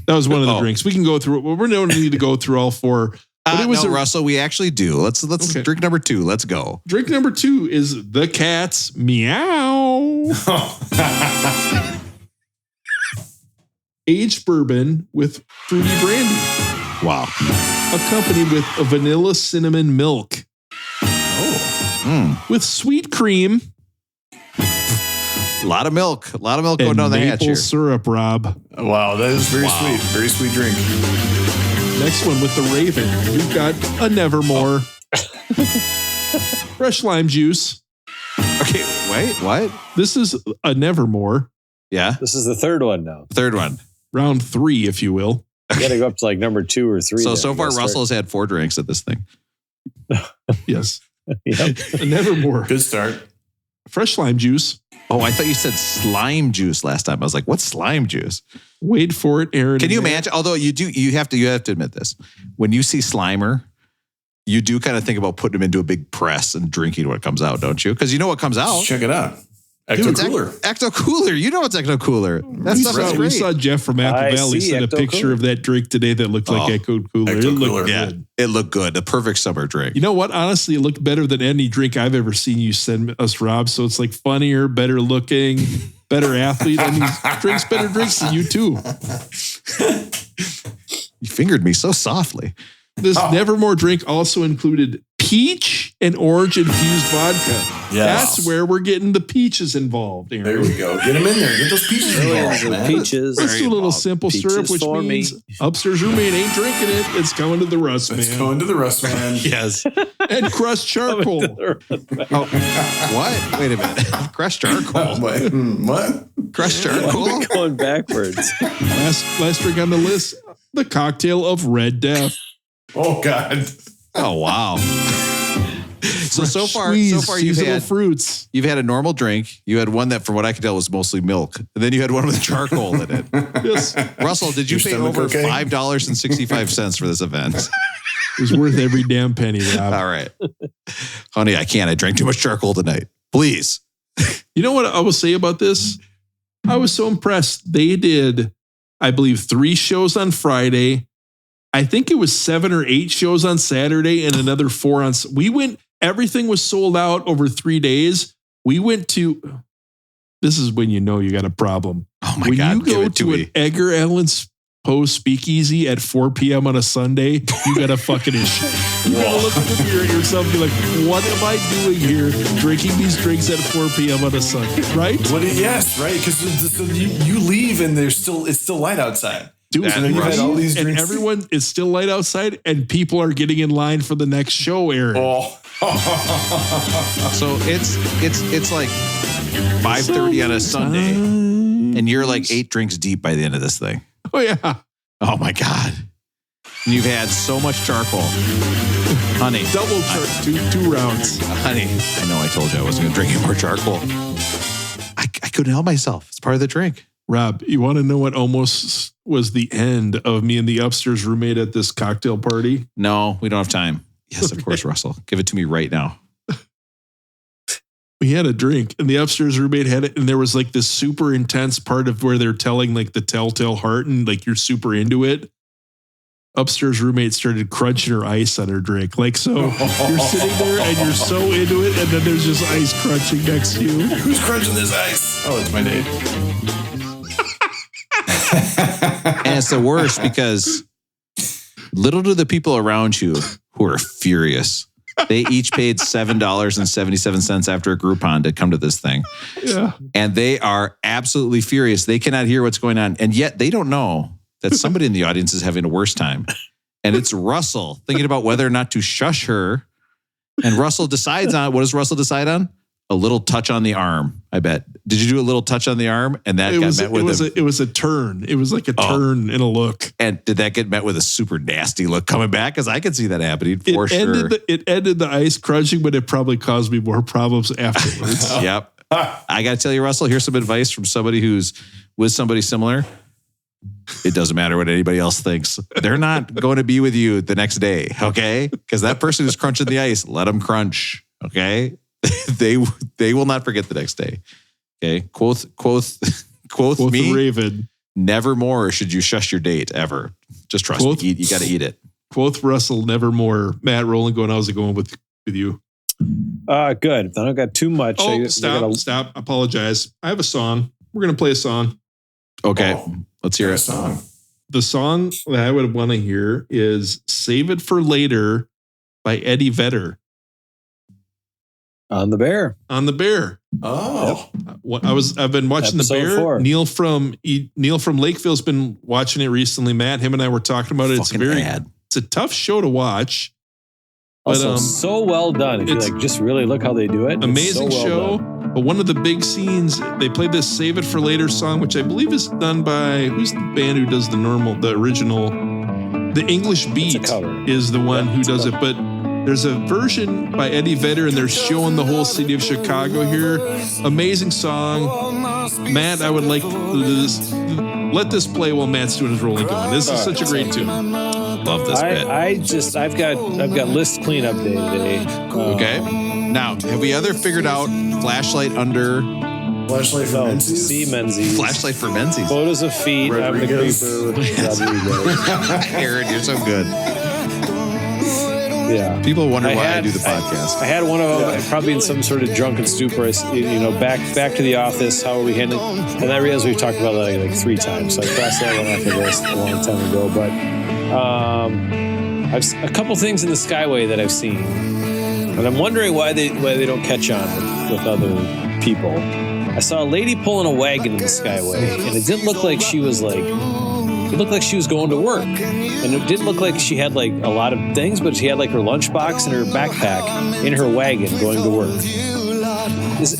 S3: That was one of the drinks. We can go through it. We don't need to go through all 4 But it was
S1: no, Russell, we actually do. Let's
S3: Okay.
S1: drink number 2. Let's go.
S3: Drink number 2 is the cat's meow. Aged bourbon with fruity brandy,
S1: Wow.
S3: accompanied with a vanilla cinnamon milk with sweet cream.
S1: A lot of milk. A lot of milk going
S3: And
S1: down the hatch
S3: maple
S1: here.
S3: syrup, Rob.
S5: Wow, that is very sweet. Very sweet drink.
S3: Next one with the Raven. We've got a Nevermore. Fresh lime juice.
S1: Okay, wait, what?
S3: This is a Nevermore.
S1: Yeah.
S4: This is the third one now.
S1: Third one.
S3: Round 3, if you will.
S4: You got to go up to like number 2 or 3.
S1: So
S4: then.
S1: far,
S4: You gotta start-
S1: Russell has had 4 drinks at this thing.
S3: Yes.
S4: Yep.
S3: A Nevermore.
S5: Good start.
S3: Fresh lime juice.
S1: Oh, I thought you said slime juice last time. I was like, what's slime juice?
S3: Wait for it, Aaron.
S1: Can you imagine? Although you have to admit this. When you see Slimer, you do kind of think about putting him into a big press and drinking what comes out, don't you? Because you know what comes out.
S5: Check it out. Ecto
S1: Dude, it's
S5: Cooler.
S1: Ecto Cooler. You know it's Ecto Cooler. That
S3: We
S1: stuff is
S3: saw, we
S1: great.
S3: saw Jeff from Apple
S4: I
S3: Valley
S4: see
S3: sent a
S4: Ecto
S3: picture
S4: Cooler.
S3: of that drink today that looked like
S1: Oh.
S3: Echo Cooler.
S5: Ecto
S3: It looked
S5: Cooler.
S1: Yeah,
S3: good.
S1: it looked good. The perfect summer drink.
S3: You know what? Honestly, it looked better than any drink I've ever seen you send us, Rob. So it's like funnier, better looking, better athlete. And he drinks better drinks than you too.
S1: You fingered me so softly.
S3: This Nevermore drink also included peach and orange infused vodka.
S5: Yes.
S3: That's where we're getting the peaches involved, Aaron.
S5: There we go. Get them in there. Get those peaches involved,
S4: Millions of
S5: man.
S4: peaches.
S3: Let's do a little simple
S4: Peaches
S3: syrup, which
S4: for me.
S3: means upstairs roommate ain't drinking it. It's going to the rust,
S5: Let's
S3: man.
S5: go into the rust, man.
S1: Yes.
S3: And crushed charcoal.
S1: What? Wait a minute. Crushed charcoal.
S5: Wait, what?
S1: Crushed charcoal.
S4: Going backwards.
S3: Last drink on the list, the cocktail of Red Death.
S5: Oh, God.
S1: Oh wow. So far
S3: Squeeze,
S1: you've
S3: seasonal
S1: had
S3: fruits.
S1: a normal drink. You had one that, from what I could tell, was mostly milk, and then you had one with charcoal in it.
S3: Yes.
S1: Russell, did you
S5: Your
S1: pay
S5: stomach
S1: over
S5: okay?
S1: $5.65 for this event?
S3: It was worth every damn penny, Rob.
S1: All right, honey, I can't. I drank too much charcoal tonight. Please.
S3: You know what I will say about this? I was so impressed. They did, I believe, 3 shows on Friday. I think it was 7 or 8 shows on Saturday and another 4 on. We went, everything was sold out over 3 days. We went to, this is when you know you got a problem.
S1: Oh my
S3: When
S1: God,
S3: you
S1: give
S3: go
S1: it to
S3: to an
S1: me.
S3: Edgar Allan Poe speakeasy at 4 p.m. on a Sunday, you got a fucking issue. You gotta look in the mirror at yourself and be like, what am I doing here drinking these drinks at 4 p.m. on a Sunday, right?
S5: Yes, right. Because you leave and it's still light outside.
S3: Dude,
S1: That
S3: and
S5: you've had all these
S3: and
S5: drinks.
S3: everyone is still light outside and people are getting in line for the next show, Aaron.
S5: Oh.
S1: So it's like 5:30 on a Sunday, and you're like 8 drinks deep by the end of this thing.
S3: Oh, yeah.
S1: Oh my God. And you've had so much charcoal. Honey.
S3: Double two rounds.
S1: Honey, I know I told you I wasn't going to drink any more charcoal. I couldn't help myself. It's part of the drink.
S3: Rob, you want to know what almost was the end of me and the upstairs roommate at this cocktail party?
S1: No, we don't have time. Yes, of course, Russell. Give it to me right now.
S3: We had a drink and the upstairs roommate had it. And there was like this super intense part of where they're telling like the telltale heart and like you're super into it. Upstairs roommate started crunching her ice on her drink. Like, so you're sitting there and you're so into it. And then there's just ice crunching next to you.
S5: Who's crunching this ice? Oh, it's my date.
S1: And it's the worst because little do the people around you who are furious. They each paid $7.77 after a Groupon to come to this thing.
S3: Yeah.
S1: And they are absolutely furious. They cannot hear what's going on. And yet they don't know that somebody in the audience is having a worse time. And it's Russell thinking about whether or not to shush her. And Russell decides on, what does Russell decide on? A little touch on the arm, I bet. Did you do a little touch on the arm? And that
S3: It
S1: got
S3: was,
S1: met with
S3: it was a turn. It was like a turn and a look.
S1: And did that get met with a super nasty look coming back? Because I could see that happening for sure.
S3: It ended the ice crunching, but it probably caused me more problems afterwards.
S1: Yep. I got to tell you, Russell, here's some advice from somebody who's with somebody similar. It doesn't matter what anybody else thinks. They're not going to be with you the next day, okay? Because that person who's crunching the ice, let them crunch, okay? They will not forget the next day. Okay. Quoth
S3: Both
S1: me.
S3: the Raven.
S1: Never more should you shush your date ever. Just trust me. You got to eat it.
S3: Quoth Russell, nevermore. Matt, Roland, going, how's it going with you?
S4: Good. I don't got too much.
S3: Oh, stop. Apologize. I have a song. We're going to play a song.
S1: Okay. Let's hear it.
S5: Song.
S3: The song that I would want to hear is Save It for Later by Eddie Vedder.
S4: On the Bear.
S3: On the Bear.
S5: Oh.
S3: I've been watching
S4: Episode
S3: The Bear.
S4: 4.
S3: Neil from Lakeville's been watching it recently. Matt, him and I were talking about it. It's a tough show to watch.
S4: Also,
S3: But,
S4: so well done. If you
S3: it's
S4: just really look how they do it.
S3: Amazing
S4: so well
S3: show.
S4: done.
S3: But one of the big scenes, they play this Save It for Later song, which I believe is done by, who's the band who does the original, The English Beat
S4: cover.
S3: is the one who
S4: it's a
S3: does it. But there's a version by Eddie Vedder, and they're showing the whole city of Chicago here. Amazing song. Matt, I would like this. Let this play while Matt's doing his rolling going. This is such a great tune.
S1: Love this bit.
S4: I've got list cleanup day today.
S1: Okay. Now, have we ever figured out flashlight under
S5: Flashlight for Menzies?
S4: C. Menzies.
S1: flashlight for Menzies?
S4: Photos of feet.
S5: Rodriguez.
S4: I'm the creeper. Rodriguez.
S1: Aaron, you're so good.
S4: Yeah.
S1: People wonder why I do the podcast.
S4: I had one of them probably in some sort of drunken stupor. Back to the office. How are we handling? And I realized we've talked about that like 3 times. So I crossed that one off the list a long time ago. But I've a couple things in the Skyway that I've seen, and I'm wondering why they don't catch on with other people. I saw a lady pulling a wagon in the Skyway, and it didn't look like she was like. It looked like she was going to work, and it didn't look like she had like a lot of things, but she had like her lunchbox and her backpack in her wagon going to work.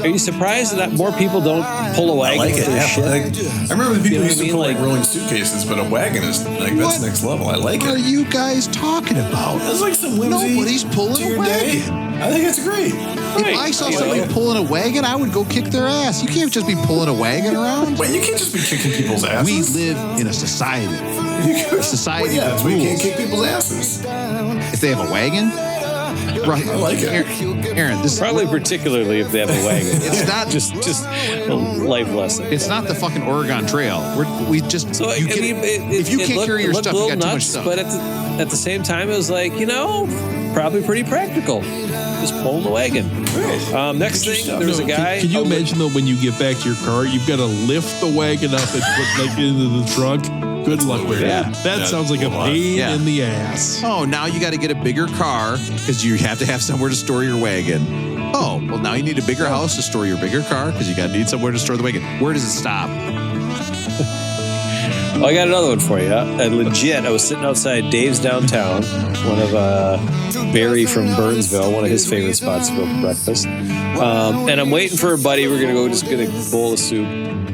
S4: Are you surprised that more people don't pull a wagon with their shit?
S5: I remember the people
S4: You know
S5: used
S4: what I
S5: to pull
S4: mean?
S5: like rolling suitcases, but a wagon is like that's next level. I like
S1: What are
S5: it.
S1: you guys talking about?
S5: That's like some whimsy.
S1: Nobody's pulling
S5: to
S1: a
S5: your day.
S1: wagon.
S5: I think it's great.
S1: If I saw somebody pulling a wagon, I would go kick their ass. You can't just be pulling a wagon around.
S5: Wait, you can't just be kicking people's asses.
S1: We live in a society. A society
S5: yeah, that's
S1: with
S5: why you can't
S1: rules.
S5: kick people's asses.
S1: If they have a wagon, right?
S5: I like it.
S1: Aaron, this
S4: Probably particularly if they have a wagon.
S1: it's not
S4: just a life lesson.
S1: It's not the fucking Oregon Trail. We just
S4: So
S1: you can, if you can't carry your stuff, you got too much stuff.
S4: But at the same time, it was like, probably pretty practical. Just pulling the wagon. Next thing, there was a guy.
S3: Can you imagine though, when you get back to your car, you've got to lift the wagon up and put like into the trunk? Good luck with that. That sounds like a pain in the ass.
S1: Oh, now you got to get a bigger car because you have to have somewhere to store your wagon. Oh, well, now you need a bigger house to store your bigger car because you got to need somewhere to store the wagon. Where does it stop?
S4: Oh, I got another one for you. I was sitting outside Dave's downtown, one of Barry from Burnsville, one of his favorite spots to go for breakfast. And I'm waiting for a buddy. We're going to go just get a bowl of soup.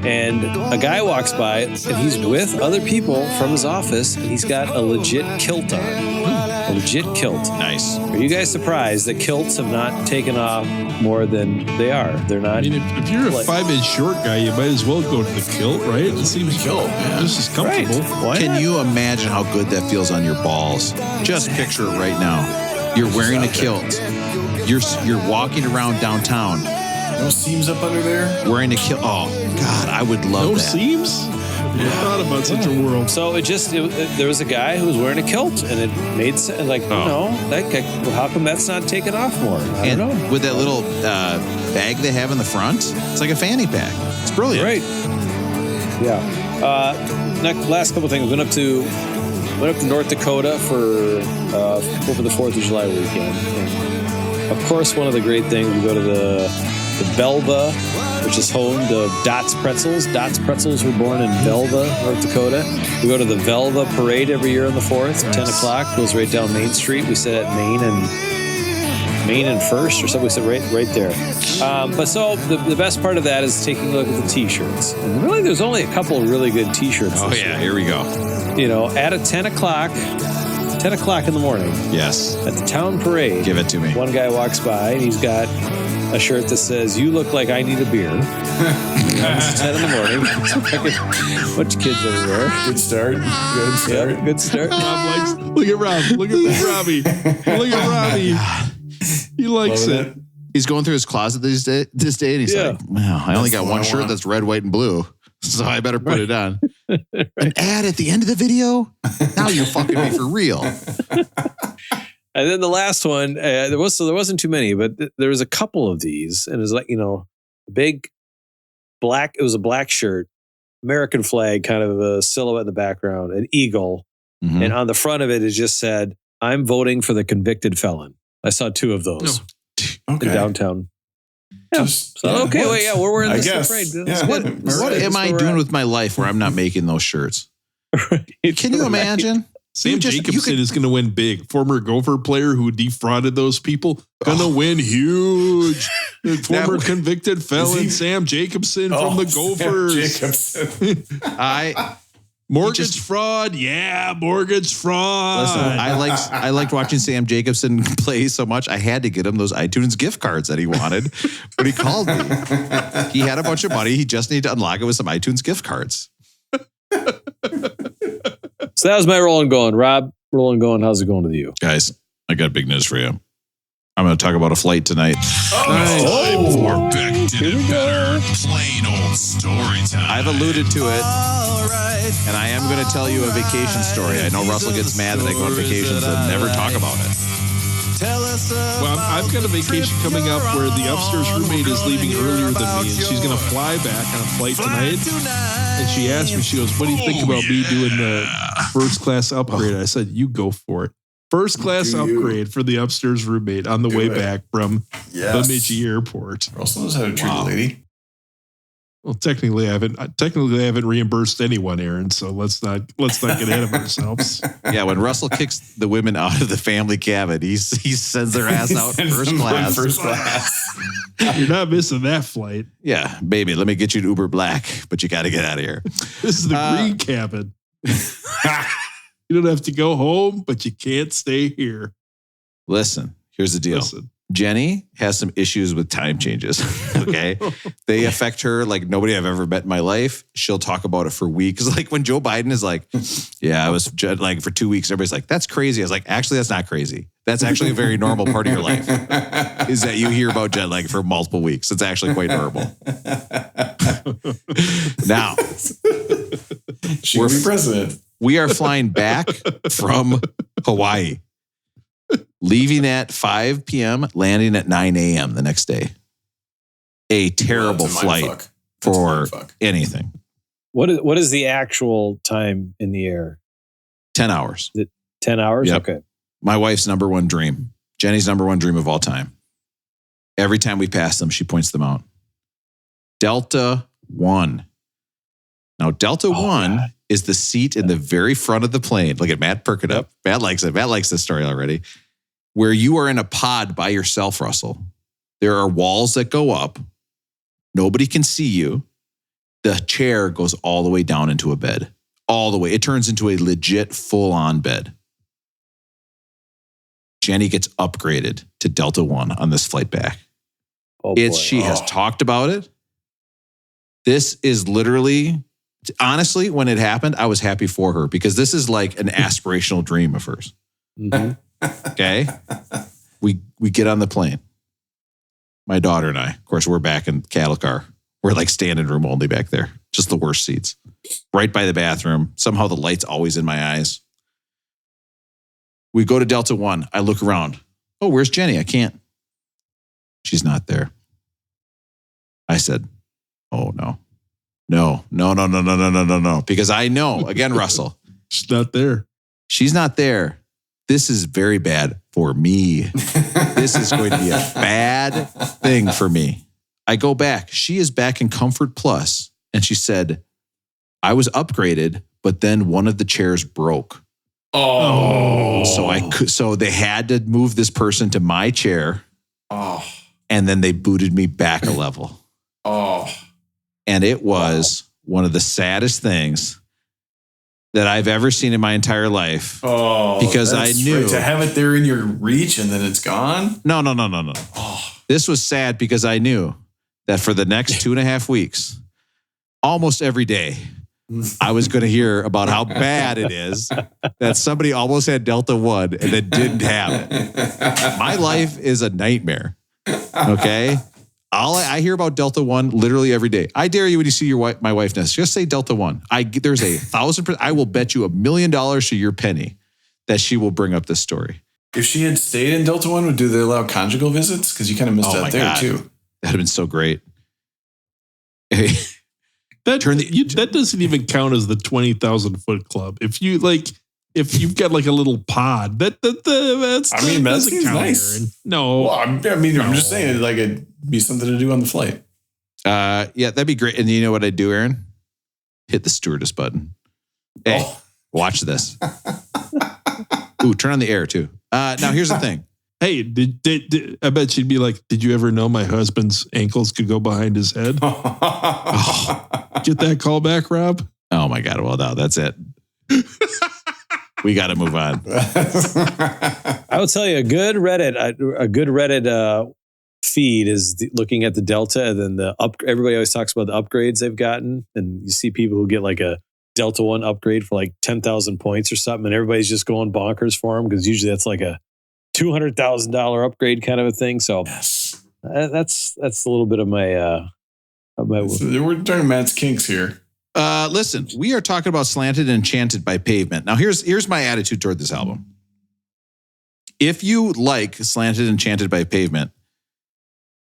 S4: And a guy walks by, and he's with other people from his office, and he's got a legit kilt on. A legit kilt.
S1: Nice.
S4: Are you guys surprised that kilts have not taken off more than they are? They're not.
S3: I mean, if you're a 5-inch short guy, you might as well go to the kilt, right? It seems
S5: Kilt, yeah.
S3: just as comfortable.
S4: Right. Why
S1: Can
S4: not?
S1: you imagine how good that feels on your balls? Just picture it right now. You're wearing a kilt. You're walking around downtown
S5: No seams up under there.
S1: wearing a kilt. Oh God, I would love
S3: No
S1: that.
S3: seams? Never thought about such a world.
S4: So there was a guy who was wearing a kilt, and it made sense. Like, that guy, how come that's not taken off more? I
S1: And
S4: don't know.
S1: with that little bag they have in the front, it's like a fanny pack. It's brilliant.
S4: Right. Yeah. Last couple things. Went up to North Dakota for over the 4th of July weekend. And of course, one of the great things, we go to the Belva, which is home to Dots Pretzels. Dots Pretzels were born in Belva, North Dakota. We go to the Belva Parade every year on the 4th, 10 o'clock. Goes right down Main Street. We sit at Main and First or something. We sit right there. But so the best part of that is taking a look at the T-shirts. And really, there's only a couple of really good T-shirts.
S1: Oh
S4: this
S1: yeah, here we go.
S4: year. At a 10 o'clock in the morning
S1: Yes.
S4: at the town parade.
S1: Give it to me.
S4: One guy walks by and he's got a shirt that says, "You look like I need a beer." It's 10 in the morning. Bunch of kids everywhere.
S5: Good start. Good start.
S4: Yeah, good start.
S3: Rob likes, look at Rob. Look at Robbie. Look at Robbie. He likes
S5: Loving
S3: it.
S1: He's going through his closet this day, and he's
S4: Yeah.
S1: like, "Wow, I only
S5: That's
S1: got
S5: the
S1: one
S5: one I
S1: shirt
S5: want.
S1: that's red, white, and blue, so I better put it on." An ad at the end of the video? Now you're fucking me for real.
S4: And then the last one, there wasn't too many, but there was a couple of these, and it was like, big black. It was a black shirt, American flag, kind of a silhouette in the background, an eagle, and on the front of it just said, "I'm voting for the convicted felon." I saw two of those in downtown. Yeah. We're wearing this parade.
S5: Yeah.
S1: What am I doing with my life where I'm not making those shirts? Can you imagine?
S3: Sam Jacobson is going to win big. Former Gopher player who defrauded those people. Going to win huge. Former convicted felon Sam Jacobson from the Gophers. Mortgage fraud. Yeah, mortgage fraud.
S1: Listen, I liked watching Sam Jacobson play so much. I had to get him those iTunes gift cards that he wanted. But he called me. He had a bunch of money. He just needed to unlock it with some iTunes gift cards.
S4: So that was my rolling going. Rob, rolling going. How's it going with you?
S1: Guys, I got big news for you. I'm going to talk about a flight tonight.
S2: Time for Beck Did It Better. Plain old story time.
S1: I've alluded to it, and I am going to tell you a vacation story. I know Russell gets mad that I go on vacations and never talk about it.
S3: Well, I've got a vacation coming up where the upstairs roommate is leaving earlier than me, and she's going to fly back on a flight tonight. And she asked me, she goes, "What do you think about me doing the first class upgrade?" I said, "You go for it. First class upgrade for the upstairs roommate on the way back from Bemidji Airport."
S5: Russell knows how to treat a lady.
S3: Well, technically, I haven't reimbursed anyone, Aaron. So let's not get ahead of ourselves.
S1: Yeah, when Russell kicks the women out of the family cabin, he sends their ass out first class.
S5: First class.
S3: You're not missing that flight.
S1: Yeah, baby, let me get you an Uber Black, but you got to get out of here.
S3: This is the green cabin. You don't have to go home, but you can't stay here.
S1: Listen, here's the deal. Jenny has some issues with time changes. Okay. They affect her like nobody I've ever met in my life. She'll talk about it for weeks. Like when Joe Biden is like, "Yeah, I was jet lagged for 2 weeks." Everybody's like, "That's crazy." I was like, actually, that's not crazy. That's actually a very normal part of your life is that you hear about jet lag for multiple weeks. It's actually quite normal. Now,
S5: she will be president.
S1: We are flying back from Hawaii. Leaving at 5 p.m., landing at 9 a.m. the next day. A terrible flight for anything.
S4: What is the actual time in the air?
S1: 10 hours.
S4: 10 hours?
S1: Yep.
S4: Okay.
S1: My wife's number one dream. Jenny's number one dream of all time. Every time we pass them, she points them out. Delta One. Now, Delta One is the seat in the very front of the plane. Look at Matt, perk it up. Matt likes it. Matt likes this story already. Where you are in a pod by yourself, Russell. There are walls that go up. Nobody can see you. The chair goes all the way down into a bed. All the way. It turns into a legit full-on bed. Jenny gets upgraded to Delta One on this flight back. She has talked about it. This is literally, honestly, when it happened, I was happy for her because this is like an aspirational dream of hers.
S4: Mm-hmm.
S1: Okay. We get on the plane. My daughter and I, of course, we're back in cattle car. We're like standing room only back there. Just the worst seats. Right by the bathroom. Somehow the light's always in my eyes. We go to Delta One. I look around. Oh, where's Jenny? I can't. She's not there. I said, "Oh, no. No. Because I know, again, Russell.
S3: She's not there.
S1: She's not there. This is very bad for me. This is going to be a bad thing for me." I go back. She is back in Comfort Plus, and she said, "I was upgraded, but then one of the chairs broke."
S5: Oh.
S1: So they had to move this person to my chair.
S5: Oh.
S1: And then they booted me back a level.
S5: Oh.
S1: And it was one of the saddest things that I've ever seen in my entire life.
S5: Oh,
S1: because I knew
S5: right. To have it there in your reach and then it's gone.
S1: No.
S5: Oh.
S1: This was sad because I knew that for the next 2.5 weeks, almost every day, I was going to hear about how bad it is that somebody almost had Delta One and then didn't have it. My life is a nightmare. Okay. I hear about Delta One literally every day. I dare you when you see my wife Ness, just say Delta One. There's 1,000%. I will bet you $1 million to your penny that she will bring up this story.
S5: If she had stayed in Delta One, do they allow conjugal visits? Because you kind of missed out there too.
S1: That'd have been so great.
S3: That doesn't even count as the 20,000 foot club. If you've got like a little pod, that's
S5: that seems nice.
S3: Aaron. No,
S5: well, I'm just saying, like it'd be something to do on the flight.
S1: Yeah, that'd be great. And you know what I'd do, Aaron? Hit the stewardess button. Hey, watch this. Ooh, turn on the air too. Now here's the thing.
S3: Hey, I bet she'd be like, did you ever know my husband's ankles could go behind his head? Get that call back, Rob?
S1: Oh my God. Well, no, that's it. We got to move on.
S4: I will tell you a good Reddit feed is looking at the Delta, and then everybody always talks about the upgrades they've gotten. And you see people who get like a Delta One upgrade for like 10,000 points or something. And everybody's just going bonkers for them because usually that's like a $200,000 upgrade kind of a thing. So that's a little bit of my.
S5: So we're talking Matt's kinks here.
S1: Listen, we are talking about Slanted and Enchanted by Pavement. Now, here's my attitude toward this album. If you like Slanted and Enchanted by Pavement,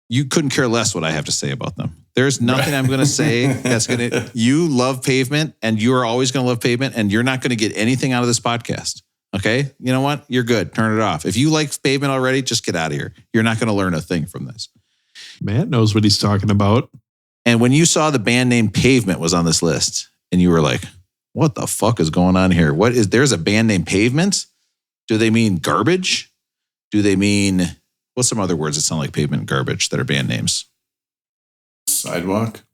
S1: you couldn't care less what I have to say about them. There's nothing I'm going to say that's going to. You love Pavement, and you are always going to love Pavement, and you're not going to get anything out of this podcast. Okay, you know what? You're good. Turn it off. If you like Pavement already, just get out of here. You're not going to learn a thing from this.
S3: Matt knows what he's talking about.
S1: And when you saw the band name Pavement was on this list, and you were like, what the fuck is going on here? There's a band named Pavement? Do they mean garbage? Do they mean, what's some other words that sound like pavement and garbage that are band names?
S5: Sidewalk.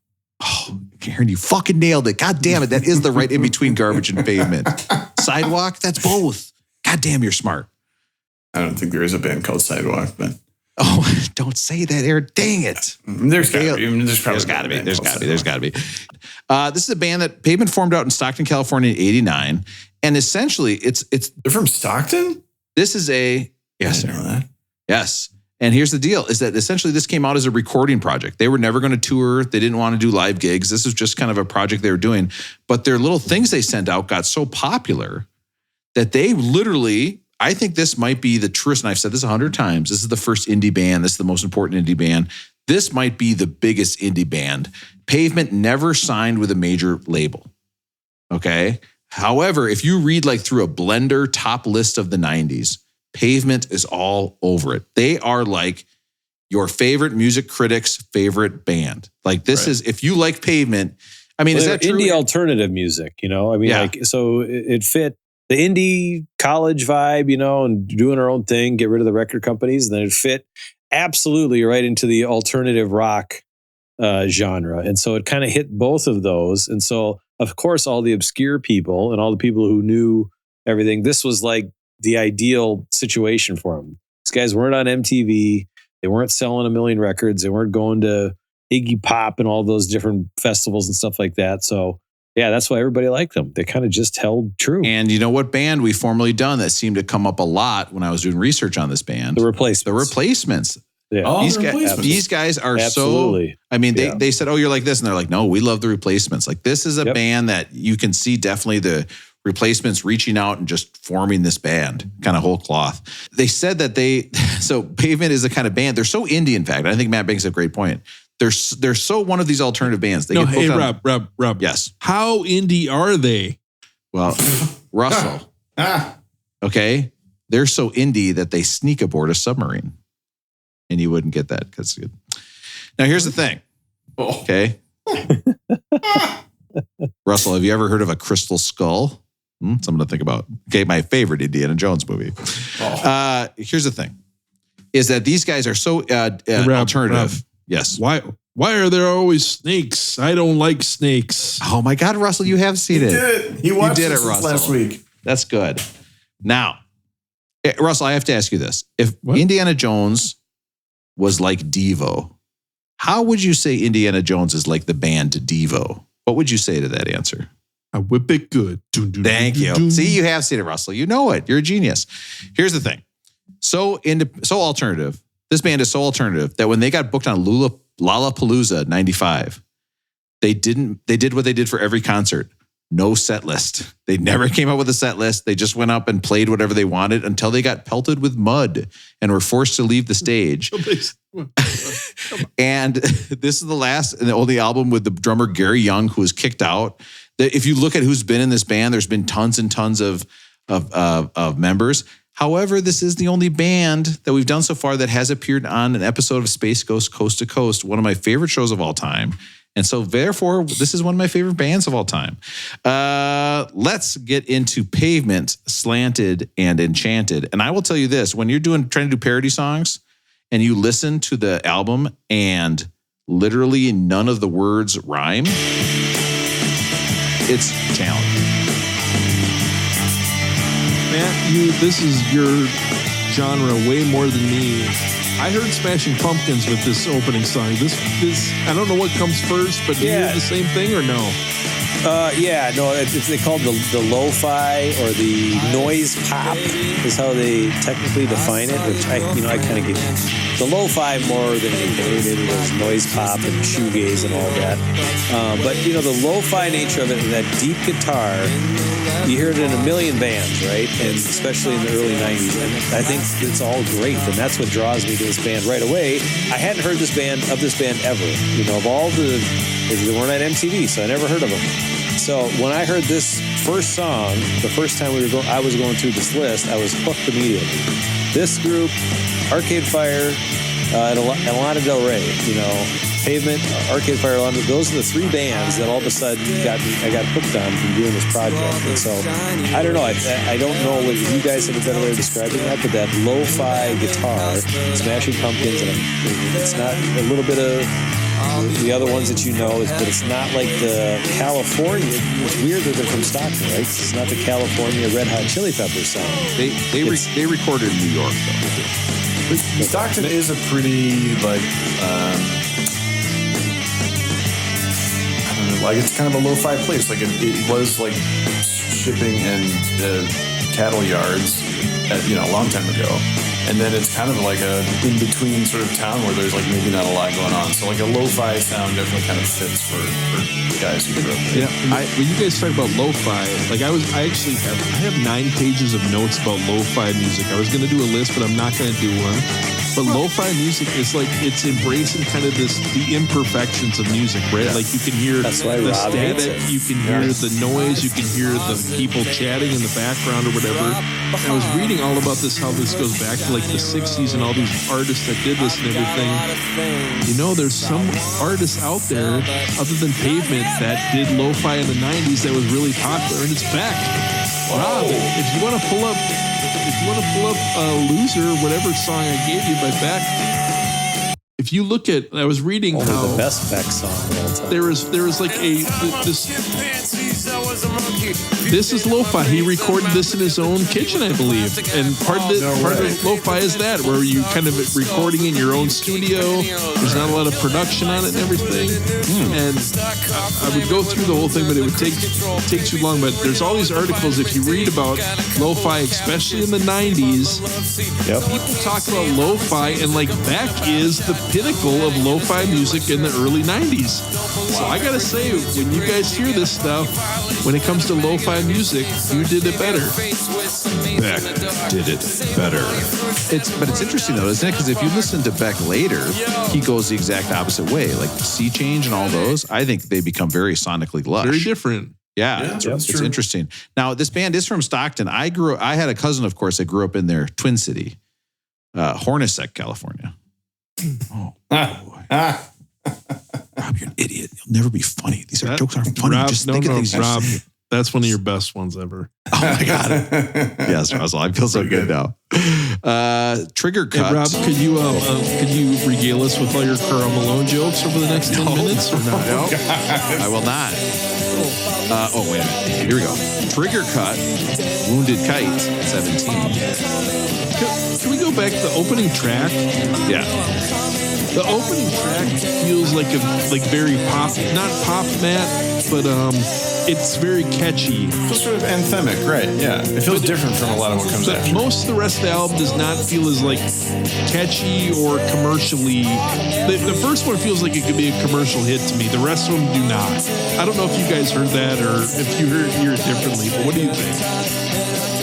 S1: Oh, Karen, you fucking nailed it. God damn it. That is the right in between garbage and pavement. Sidewalk? That's both. God damn, you're smart.
S5: I don't think there is a band called Sidewalk, but.
S1: Oh, don't say that, Aaron. Dang it.
S5: There's got to be.
S1: There's got to be. This is a band that Pavement formed out in Stockton, California in 1989. And essentially, it's
S5: they're from Stockton?
S1: This is yes,
S5: I know that.
S1: Yes. And here's the deal is that essentially this came out as a recording project. They were never going to tour. They didn't want to do live gigs. This was just kind of a project they were doing. But their little things they sent out got so popular that they literally, I think this might be the truest, and I've said this 100 times, this is the first indie band. This is the most important indie band. This might be the biggest indie band. Pavement never signed with a major label. Okay? However, if you read like through a Blender top list of the 90s, Pavement is all over it. They are like your favorite music critic's favorite band. Like this is, if you like Pavement, I mean, is that true?
S4: Indie alternative music, you know? I mean, so it fit the indie college vibe, you know, and doing our own thing, get rid of the record companies. And then it fit absolutely right into the alternative rock genre. And so it kind of hit both of those. And so, of course, all the obscure people and all the people who knew everything, this was like the ideal situation for them. These guys weren't on MTV. They weren't selling a million records. They weren't going to Iggy Pop and all those different festivals and stuff like that. So, yeah, that's why everybody liked them. They kind of just held true.
S1: And you know what band we formerly done that seemed to come up a lot when I was doing research on this band?
S4: The Replacements.
S1: Yeah.
S5: Oh,
S1: these guys are absolutely. So, I mean, they said, oh, you're like this. And they're like, no, we love the Replacements. Like this is a band that you can see definitely the Replacements reaching out and just forming this band, kind of whole cloth. They said that so Pavement is the kind of band, they're so indie, in fact. I think Matt makes a great point. They're so one of these alternative bands.
S3: Rob.
S1: Yes.
S3: How indie are they?
S1: Well, Russell. Okay. They're so indie that they sneak aboard a submarine. And you wouldn't get that because now here's the thing. Okay. Russell, have you ever heard of a crystal skull? Something to think about. Okay, my favorite Indiana Jones movie. Here's the thing: is that these guys are so alternative. Yes.
S3: Why are there always snakes? I don't like snakes.
S1: Oh my God, Russell, you have seen it.
S5: He watched it
S1: Russell.
S5: last week.
S1: That's good. Now, Russell, I have to ask you this: if Indiana Jones was like Devo, how would you say Indiana Jones is like the band Devo? What would you say to that answer?
S3: I whip it good.
S1: Thank you. See, you have seen it, Russell. You know it. You're a genius. Here's the thing. So alternative. This band is so alternative that when they got booked on Lollapalooza 95. They did what they did for every concert. No set list. They never came up with a set list. They just went up and played whatever they wanted until they got pelted with mud and were forced to leave the stage. And this is the last and the only album with the drummer Gary Young, who was kicked out. If you look at who's been in this band, there's been tons and tons of members. However, this is the only band that we've done so far that has appeared on an episode of Space Ghost Coast to Coast, one of my favorite shows of all time. And so therefore, this is one of my favorite bands of all time. Let's get into Pavement, Slanted and Enchanted. And I will tell you this, when you're trying to do parody songs and you listen to the album and literally none of the words rhyme, it's challenging.
S3: Matt, this is your genre way more than me. I heard Smashing Pumpkins with this opening song. This I don't know what comes first, but do you hear the same thing or no?
S4: They call it the lo-fi or the noise pop is how they technically define it, which I kind of get the lo-fi more than anything. Maybe there's noise pop and shoegaze and all that. But the lo-fi nature of it and that deep guitar, you hear it in a million bands, right? And especially in the early 90s. And I think it's all great. And that's what draws me to this band right away. I hadn't heard this band ever. Of all they weren't on MTV, so I never heard of them. So when I heard this first song, the first time I was going through this list, I was hooked immediately. This group, Arcade Fire, and Lana Del Rey, Pavement, Arcade Fire, Lana, those are the three bands that all of a sudden I got hooked on from doing this project. And so, I don't know, I don't know if you guys have a better way of describing that, but that lo-fi guitar, Smashing Pumpkins, and it's not a little bit of the other ones that but it's not like the California. It's weird that they're from Stockton, right? It's not the California Red Hot Chili Peppers sound.
S1: They recorded in New York, though.
S5: Stockton is a pretty I don't know, it's kind of a lo-fi place. It was like shipping and cattle yards a long time ago. And then it's kind of like a in-between sort of town where there's maybe not a lot going on. So a lo-fi sound definitely kind of fits for guys who grew up there.
S3: Yeah, when you guys talk about lo-fi, I have 9 pages of notes about lo-fi music. I was going to do a list, but I'm not going to do one. But lo-fi music is it's embracing kind of the imperfections of music, right? You can hear the static, you can hear the noise, you can hear the people chatting in the background or whatever. And I was reading all about this, how this goes back to the 60s and all these artists that did this and everything. There's some artists out there other than Pavement that did lo-fi in the 90s that was really popular, and it's back. Rob, if you want to pull up Loser, whatever song I gave you by Beck, if you look at, I was reading how
S4: the best Beck song of all time.
S3: There was this is lo-fi. He recorded this in his own kitchen, I believe. And part of lo-fi is that, where you kind of recording in your own studio. There's not a lot of production on it and everything. And I would go through the whole thing, but it would take too long. But there's all these articles, if you read about lo-fi, especially in the 90s, people talk about lo-fi, and Beck is the pinnacle of lo-fi music in the early 90s. So I gotta say, when you guys hear this stuff, when it comes to lo-fi music, you did it better.
S1: Beck did it better. But it's interesting though, isn't it? Because if you listen to Beck later, he goes the exact opposite way. Sea Change and all those, I think they become very sonically lush.
S3: Very different.
S1: Yeah, it's interesting. Now, this band is from Stockton. I had a cousin, of course, that grew up in their Twin City, Hornacek, California. Oh, boy. Rob, you're an idiot. You'll never be funny. These jokes aren't funny.
S3: Rob,
S1: Just think of things.
S3: Rob, that's one of your best ones ever.
S1: Oh my God. Yes, Russell. I feel so good now. Trigger Cut.
S3: Hey, Rob, could you regale us with all your Karl Malone jokes over the next 10 minutes or not?
S1: No, I will not. Wait a minute. Here we go. Trigger Cut, Wounded Kite, 17.
S3: Can we go back to the opening track?
S1: Yeah.
S3: The opening track feels like very pop, not pop, Matt, but it's very catchy.
S5: Feels sort of anthemic, right? Yeah. It feels different from a lot of what comes
S3: But
S5: after.
S3: most of the rest of the album does not feel as like catchy or commercially. The first one feels like it could be a commercial hit to me. The rest of them do not. I don't know if you guys heard that or if you hear it differently, but what do you think?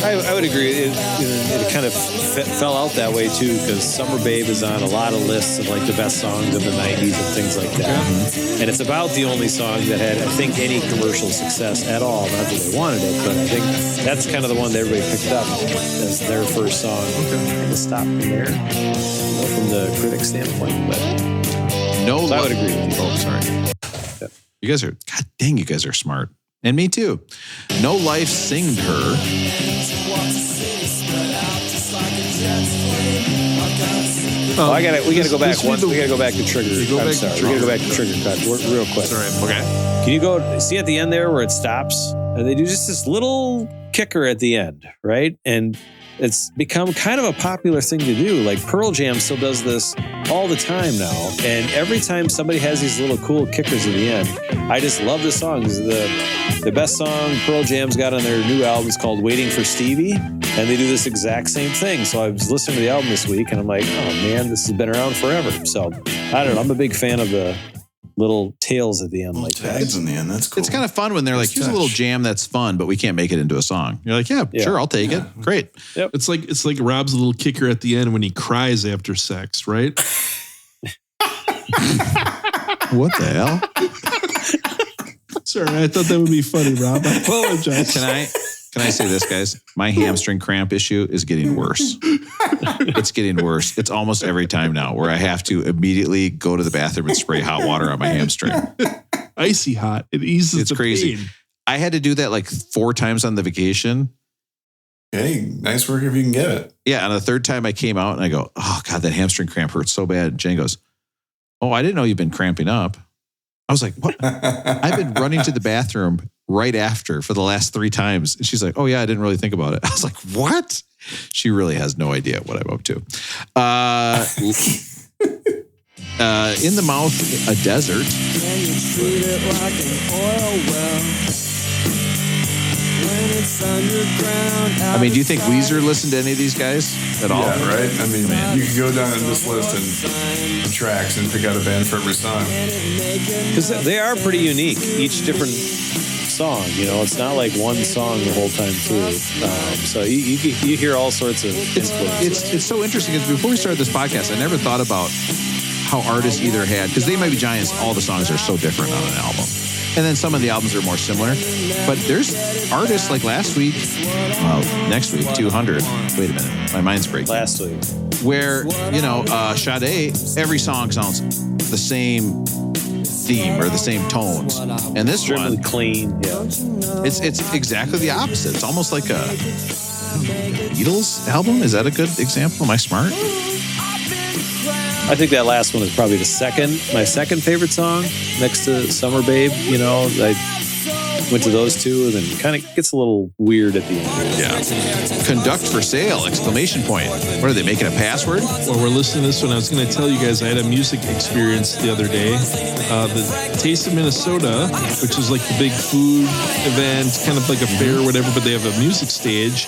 S4: I would agree. It kind of fell out that way too, because Summer Babe is on a lot of lists of like the best songs of the 90s and things like that. And it's about the only song that had, I think, any commercial success at all. Not that they wanted it, but I think that's kind of the one that everybody picked up as their first song. Okay. To stop from there, from the critic standpoint. But I would agree with you.
S1: Oh, sorry. You guys are, God dang, you guys are smart. And me too. No Life Singed Her.
S4: We gotta go back one. We gotta go back to Trigger. I'm sorry. We gotta go back to Trigger Cut real quick.
S3: Sorry.
S1: Okay.
S4: Can you go see at the end there where it stops? And they do just this little kicker at the end, right? And it's become kind of a popular thing to do. Like Pearl Jam still does this all the time now. And every time somebody has these little cool kickers at the end, I just love this song. The best song Pearl Jam's got on their new album is called Waiting for Stevie. And they do this exact same thing. So I was listening to the album this week and I'm like, oh man, this has been around forever. So I don't know. I'm a big fan of the little tails at the end like that.
S5: Tags in the end. That's cool.
S1: It's kind of fun when they're like, here's a little jam that's fun, but we can't make it into a song. You're like, yeah. Sure, I'll take it. Great.
S4: Yep.
S3: It's like Rob's little kicker at the end when he cries after sex, right?
S1: What the hell?
S3: Sorry, I thought that would be funny, Rob. I apologize.
S1: Can I say this, guys? My hamstring cramp issue is getting worse. It's getting worse. It's almost every time now where I have to immediately go to the bathroom and spray hot water on my hamstring.
S3: Icy hot. It eases
S1: It's
S3: the
S1: crazy.
S3: pain.
S1: I had to do that like 4 times on the vacation.
S5: Hey, nice work if you can get it.
S1: Yeah, and the third time I came out and I go, oh God, that hamstring cramp hurts so bad. Jane goes, oh, I didn't know you've been cramping up. I was like, what? I've been running to the bathroom right after for the last 3 times. And she's like, oh yeah, I didn't really think about it. I was like, what? She really has no idea what I'm up to. In the Mouth, a Desert. I mean, do you think Weezer listened to any of these guys at all?
S5: Yeah, right? I mean, you could go down this list and tracks and pick out a band for every song.
S4: Because they are pretty unique, each different song. You know, it's not like one song the whole time through. So you hear all sorts of influences.
S1: It's so interesting because before we started this podcast, I never thought about how artists either had, because They Might Be Giants, all the songs are so different on an album. And then some of the albums are more similar. But there's artists like last week, next week, 200. Wait a minute, my mind's breaking.
S4: Last week.
S1: Where, Sade, every song sounds the same theme or the same tones. And this
S4: Extremely
S1: one,
S4: clean. Yeah.
S1: it's exactly the opposite. It's almost like a Beatles album. Is that a good example? Am I smart?
S4: I think that last one is probably my second favorite song next to Summer Babe. You know, I went to those two and then kind of gets a little weird at the end.
S1: Yeah. Conduct for sale, exclamation point. What are they, making a password?
S3: While we're listening to this one, I was going to tell you guys I had a music experience the other day. The Taste of Minnesota, which is like the big food event, kind of like a fair or whatever, but they have a music stage.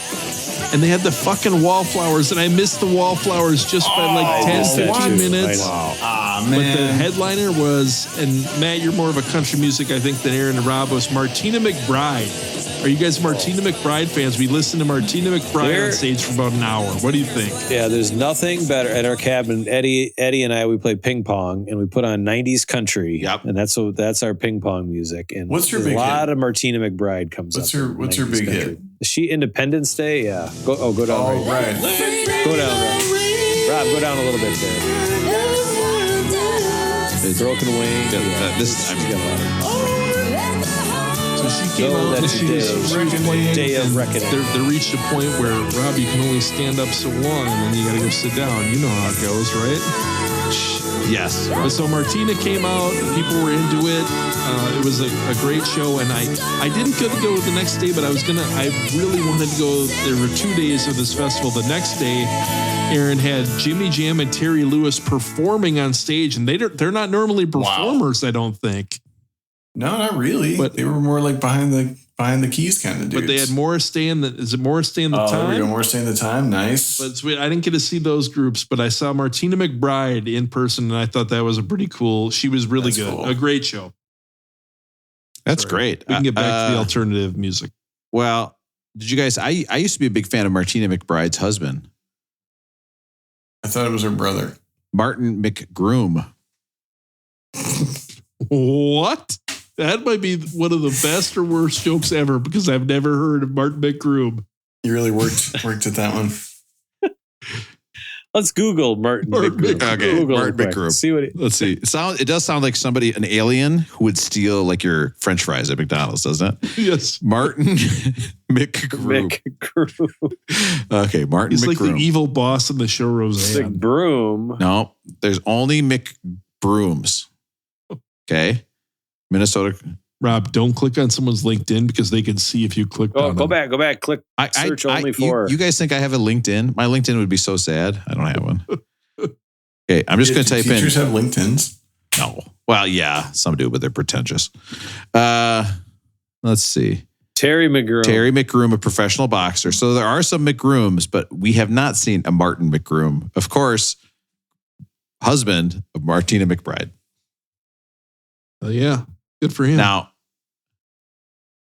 S3: And they had the fucking wallflowers, and I missed the wallflowers just by like 10, 15 minutes.
S5: Ah,
S3: But
S5: man.
S3: the headliner was, and Matt, you're more of a country music, I think, than Aaron and Rob, was Martina McBride. Are you guys Martina McBride fans? We listened to Martina McBride on stage for about an hour. What do you think?
S4: Yeah, there's nothing better at our cabin. Eddie and I, we played ping pong and we put on 90s country.
S1: Yep.
S4: And that's our ping pong music. And
S5: What's your
S4: a
S5: big
S4: lot
S5: hit?
S4: of Martina McBride comes
S5: What's
S4: up.
S5: your
S4: in
S5: big
S4: 90s
S5: hit?
S4: country. Is she Independence Day? Yeah. Go down.
S5: Oh, right.
S4: Go down, Rob. Rob, go down a little bit there. Broken Wing.
S3: So she came out and she was playing.
S4: Day of Reckoning.
S3: They reached a point where, Rob, you can only stand up so long and then you got to go sit down. You know how it goes, right?
S1: Yes.
S3: But so Martina came out, people were into it. It was a great show, and I didn't get to go the next day, but I really wanted to go. There were 2 days of this festival. The next day, Aaron had Jimmy Jam and Terry Lewis performing on stage, and they're not normally performers, I don't think.
S5: No, not really.
S3: But-
S5: They were more like behind the keys kind of dudes.
S3: But they had Morris Day in the. Is it Morris Day in the
S5: There we go.
S3: time?
S5: Morris Day in the Time. Nice.
S3: But it's weird. I didn't get to see those groups, but I saw Martina McBride in person, and I thought that was a pretty cool. She was really
S5: That's
S3: good.
S5: cool.
S3: A great show.
S1: That's
S3: Sorry.
S1: great.
S3: We can get back to the alternative music.
S1: Well, did you guys? I used to be a big fan of Martina McBride's husband,
S5: I thought it was her brother.
S1: Martin McGroom.
S3: What? That might be one of the best or worst jokes ever because I've never heard of Martin McGroom.
S5: You really worked at that one.
S4: Let's Google Martin McGroom.
S1: Okay,
S4: Google
S1: Martin
S4: quick.
S1: McGroom.
S4: See what
S1: Let's see. It does sound like an alien who would steal like your French fries at McDonald's, doesn't it?
S3: Yes.
S1: Martin McGroom.
S4: McGroom.
S1: Okay, Martin
S3: He's like
S1: McGroom.
S3: the evil boss in the show Roseanne.
S4: McGroom.
S1: No, there's only McBrooms. Okay, Minnesota.
S3: Rob, don't click on someone's LinkedIn because they can see if you clicked
S4: Oh,
S3: on
S4: go
S3: them.
S4: back. Click search only for.
S1: You guys think I have a LinkedIn? My LinkedIn would be so sad. I don't have one. Okay, I'm just going to type in.
S5: Teachers have LinkedIn's.
S1: No. Well, yeah, some do, but they're pretentious. Let's see.
S4: Terry McGroom.
S1: Terry McGroom, a professional boxer. So there are some McGrooms, but we have not seen a Martin McGroom. Of course, husband of Martina McBride.
S3: Yeah. Good for him.
S1: Now,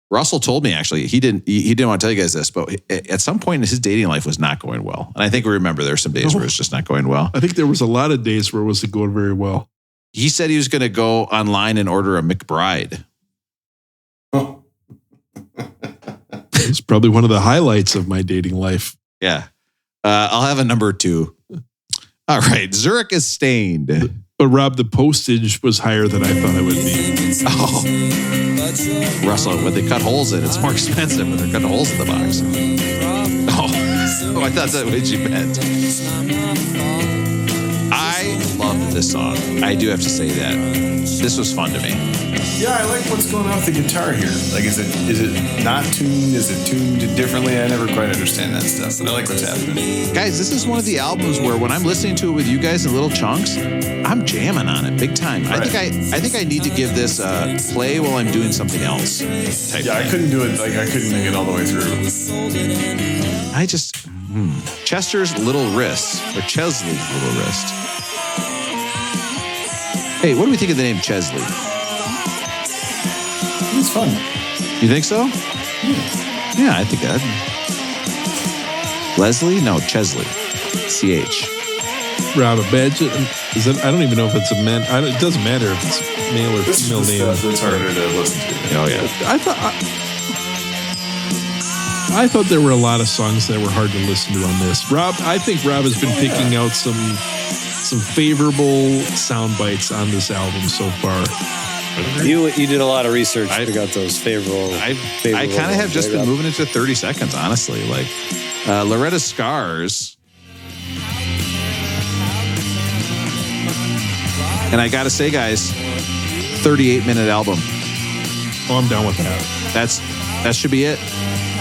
S1: Russell told me actually he didn't want to tell you guys this, but at some point in his dating life was not going well, and I think we remember there were some days where it's just not going well.
S3: I think there was a lot of days where it wasn't going very well.
S1: He said he was going to go online and order a McBride.
S5: Oh.
S3: It's probably one of the highlights of my dating life.
S1: Yeah, I'll have a number 2. All right, Zurich is stained.
S3: But Rob, the postage was higher than I thought it would be.
S1: Oh, Russell, when they cut holes in, it's more expensive when they're cutting holes in the box. Oh, I thought that's what you meant. I loved this song. I do have to say that. This was fun to me.
S5: Yeah, I like what's going on with the guitar here. Like, is it not tuned? Is it tuned differently? I never quite understand that stuff, but I like what's happening.
S1: Guys, this is one of the albums where when I'm listening to it with you guys in little chunks, I'm jamming on it big time.
S5: Right.
S1: I think I need to give this a play while I'm doing something else.
S5: Yeah, I couldn't do it. Like, I couldn't make it all the way through.
S1: I just Chester's Little Wrist or Chesley's Little Wrist. Hey, what do we think of the name Chesley?
S5: It's fun.
S1: You think so? Yeah, I think that. Leslie? No, Chesley. CH.
S3: Rob, imagine, I don't even know if it's a man. It doesn't matter if it's male or
S5: This
S3: female
S5: is
S3: name.
S5: stuff that's harder to listen to.
S1: Oh, yeah.
S3: I thought there were a lot of songs that were hard to listen to on this. I think Rob has been picking out some favorable sound bites on this album so far.
S4: You did a lot of research to pick out those favorable.
S1: I kind of have just been moving it to 30 seconds, honestly. Like Loretta Scars. And I got to say, guys, 38-minute album.
S3: Oh, I'm down with that.
S1: That should be it.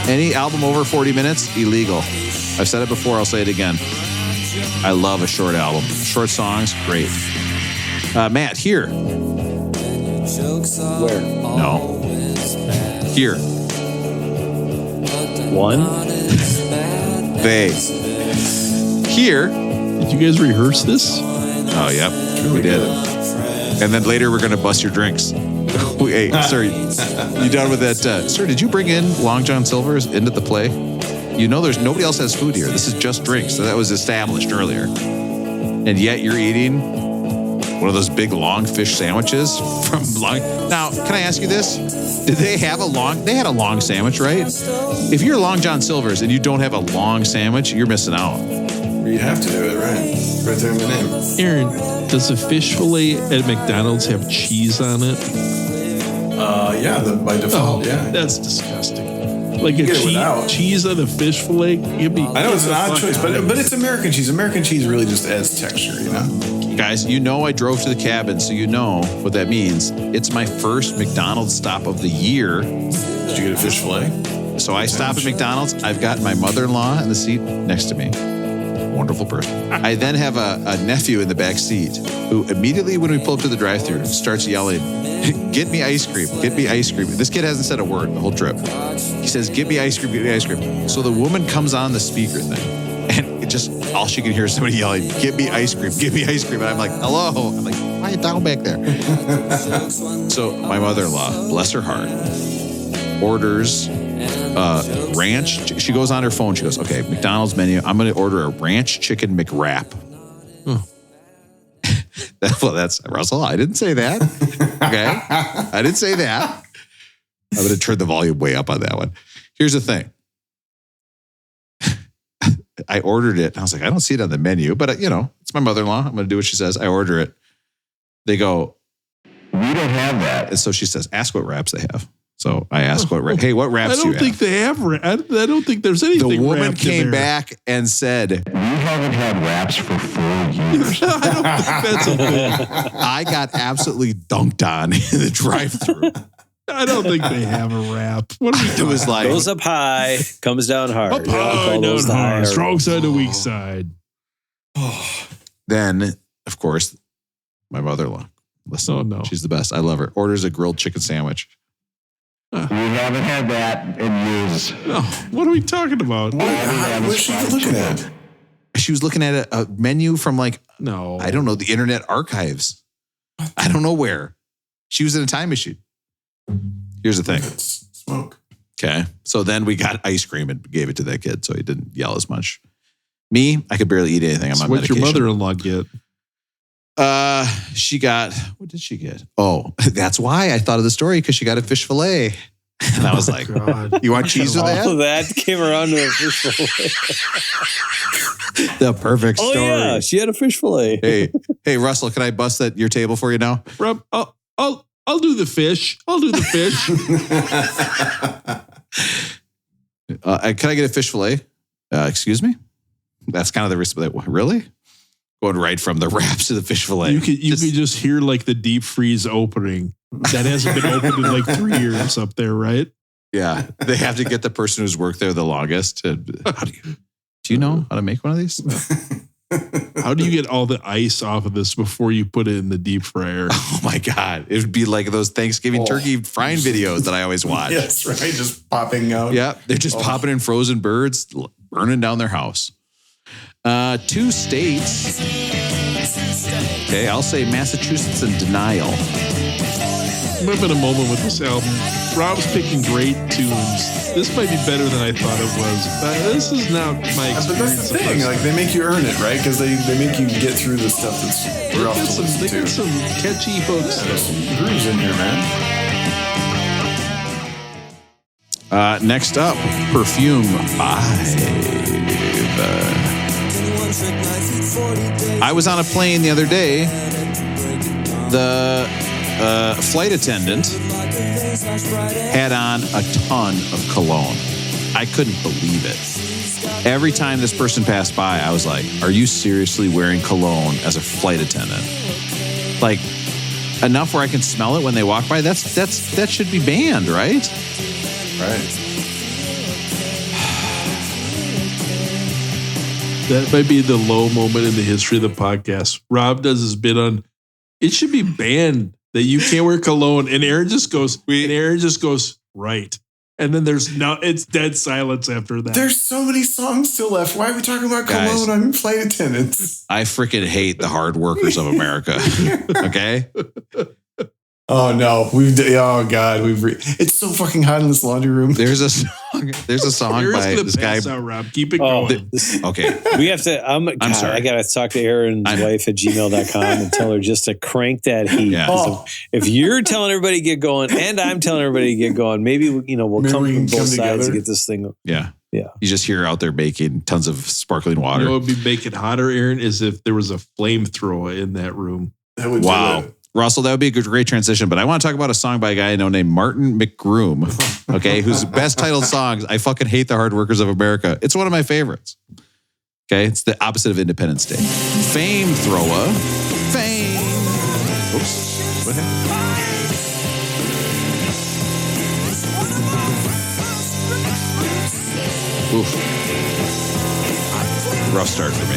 S1: Any album over 40 minutes, illegal. I've said it before, I'll say it again. I love a short album. Short songs, great. Matt, here.
S4: Where?
S1: No. Here.
S4: One.
S1: They. Here.
S3: Did you guys rehearse this?
S1: Oh, yep. We did. And then later we're going to bust your drinks. Hey, sir, you done with that? Sir, did you bring in Long John Silver's into the play? You know there's nobody else has food here. This is just drinks. So that was established earlier. And yet you're eating one of those big long fish sandwiches from Long. Now, can I ask you this? Did they have they had a long sandwich, right? If you're Long John Silver's and you don't have a long sandwich, you're missing out.
S5: You have to do it, right? Right there in the name.
S3: Aaron, does a fish fillet at McDonald's have cheese on it?
S5: Yeah, by default, yeah.
S3: That's disgusting. Like a
S5: Get it without.
S3: cheese on a fish fillet? Give me.
S5: I know it's an odd
S3: fuck
S5: choice,
S3: out of
S5: but
S3: here.
S5: it's American cheese. American cheese really just adds texture, you know?
S1: Guys, you know I drove to the cabin, so you know what that means. It's my first McDonald's stop of the year.
S5: Did you get a fish fillet?
S1: So I stop at McDonald's. I've got my mother-in-law in the seat next to me. wonderful person. I then have a nephew in the back seat who immediately when we pull up to the drive-thru starts yelling, "Get me ice cream, get me ice cream." This kid hasn't said a word the whole trip. He says, "Get me ice cream, get me ice cream." So the woman comes on the speaker thing and it just all she can hear is somebody yelling, "Get me ice cream, get me ice cream." And I'm like, "Hello." I'm like, "Quiet down back there." So my mother-in-law, bless her heart, orders ranch. She goes on her phone. She goes, "Okay, McDonald's menu. I'm going to order a ranch chicken McWrap." Well, that's Russell. I didn't say that. Okay, I didn't say that. I'm going to turn the volume way up on that one. Here's the thing. I ordered it. And I was like, I don't see it on the menu, but it's my mother-in-law. I'm going to do what she says. I order it. They go, "We don't have that." And so she says, "Ask what wraps they have." So I asked what wraps do you have?
S3: I don't think they have. I don't think there's anything.
S1: The woman
S3: wrapped in
S1: came
S3: there.
S1: back and said, "We haven't had wraps for 4 years."
S3: I don't think that's a thing.
S1: I got absolutely dunked on in the drive-thru.
S3: I don't think they have a wrap. What are we
S1: It
S3: doing?
S1: was like,
S4: Goes up high, comes down hard.
S3: Up high,
S4: All those
S3: down
S4: high
S3: hard.
S4: are-
S3: Strong side to weak side.
S1: then, of course, my mother-in-law. Listen,
S3: Oh, no.
S1: she's the best. I love her. Orders a grilled chicken sandwich.
S8: We haven't had that in years.
S3: Oh, what are we talking about?
S5: What's she looking at?
S1: She was looking at a menu from
S3: No.
S1: I don't know, the Internet Archives. I don't know where. She was in a time machine. Here's the thing.
S5: It's smoke.
S1: Okay. So then we got ice cream and gave it to that kid so he didn't yell as much. Me, I could barely eat anything. I'm on
S3: What's
S1: medication.
S3: your mother-in-law get?
S1: She got, what did she get? Oh, that's why I thought of the story, because she got a fish fillet. And I was like,
S3: God.
S1: "You want cheese with
S4: All of
S1: that?"
S4: that came around to a fish fillet.
S1: The perfect
S4: Oh
S1: story.
S4: yeah, she had a fish fillet.
S1: Hey, Russell, can I bust at your table for you now?
S3: Rob, I'll do the fish. I'll do the fish.
S1: Can I get a fish fillet? Excuse me? That's kind of the risk. Really? Going right from the wraps to the fish fillet.
S3: You could just hear like the deep freeze opening. That hasn't been opened in like 3 years up there, right?
S1: Yeah. They have to get the person who's worked there the longest. Do you know how to make one of these?
S3: How do you get all the ice off of this before you put it in the deep fryer?
S1: Oh my God. It would be like those Thanksgiving turkey frying videos that I always watch.
S5: Yes, right. Just popping out.
S1: Yeah. They're just popping in frozen birds, burning down their house. 2 states. Okay. I'll say Massachusetts in denial.
S3: I'm having a moment with this album. Rob's picking great tunes. This might be better than I thought it was. But this is not my
S5: But
S3: experience.
S5: that's the thing. Like, they make you earn it, right? Because they make you get through the stuff that's rough to
S3: They
S5: listen
S3: got
S5: to.
S3: some catchy hooks.
S5: Yeah, there's some grooves in here, man.
S1: Next up, Perfume 5. I was on a plane the other day. The flight attendant had on a ton of cologne. I couldn't believe it. Every time this person passed by, I was like, "Are you seriously wearing cologne as a flight attendant?" Like, enough where I can smell it when they walk by. That should be banned, right?
S5: Right.
S3: That might be the low moment in the history of the podcast. Rob does his bit on, it should be banned that you can't wear cologne. And Aaron just goes, right. And then it's dead silence after that.
S5: There's so many songs still left. Why are we talking about
S1: Guys.
S5: cologne on flight attendants?
S1: I freaking hate the hard workers of America. Okay?
S5: Oh no, oh god, it's so fucking hot in this laundry room.
S1: There's a song
S3: Aaron's
S1: by
S3: gonna
S1: this guy.
S3: pass out, Rob. Keep it
S4: Oh,
S3: going.
S1: Okay.
S4: we have to. I'm
S1: sorry.
S4: I gotta talk to Aaron's wife at gmail.com and tell her just to crank that heat.
S1: Yeah.
S4: 'Cause
S5: Oh.
S4: If you're telling everybody to get going, and I'm telling everybody to get going, maybe we'll
S5: Maybe
S4: come
S5: we
S4: from
S5: can
S4: both
S5: come
S4: sides
S5: together.
S4: to get this thing.
S1: Yeah.
S4: Yeah.
S1: You just hear her out there baking tons of sparkling
S3: You
S1: water.
S3: know what would be make it hotter, Aaron, is if there was a flamethrower in that room.
S5: That would do
S1: Wow.
S5: it.
S1: Russell, that would be a great transition. But I want to talk about a song by a guy I know named Martin McGroom, okay, whose best titled songs, I fucking hate the hard workers of America. It's one of my favorites. Okay, it's the opposite of Independence Day. Fame thrower. Fame. Oops. What happened? Oof. rough start for me.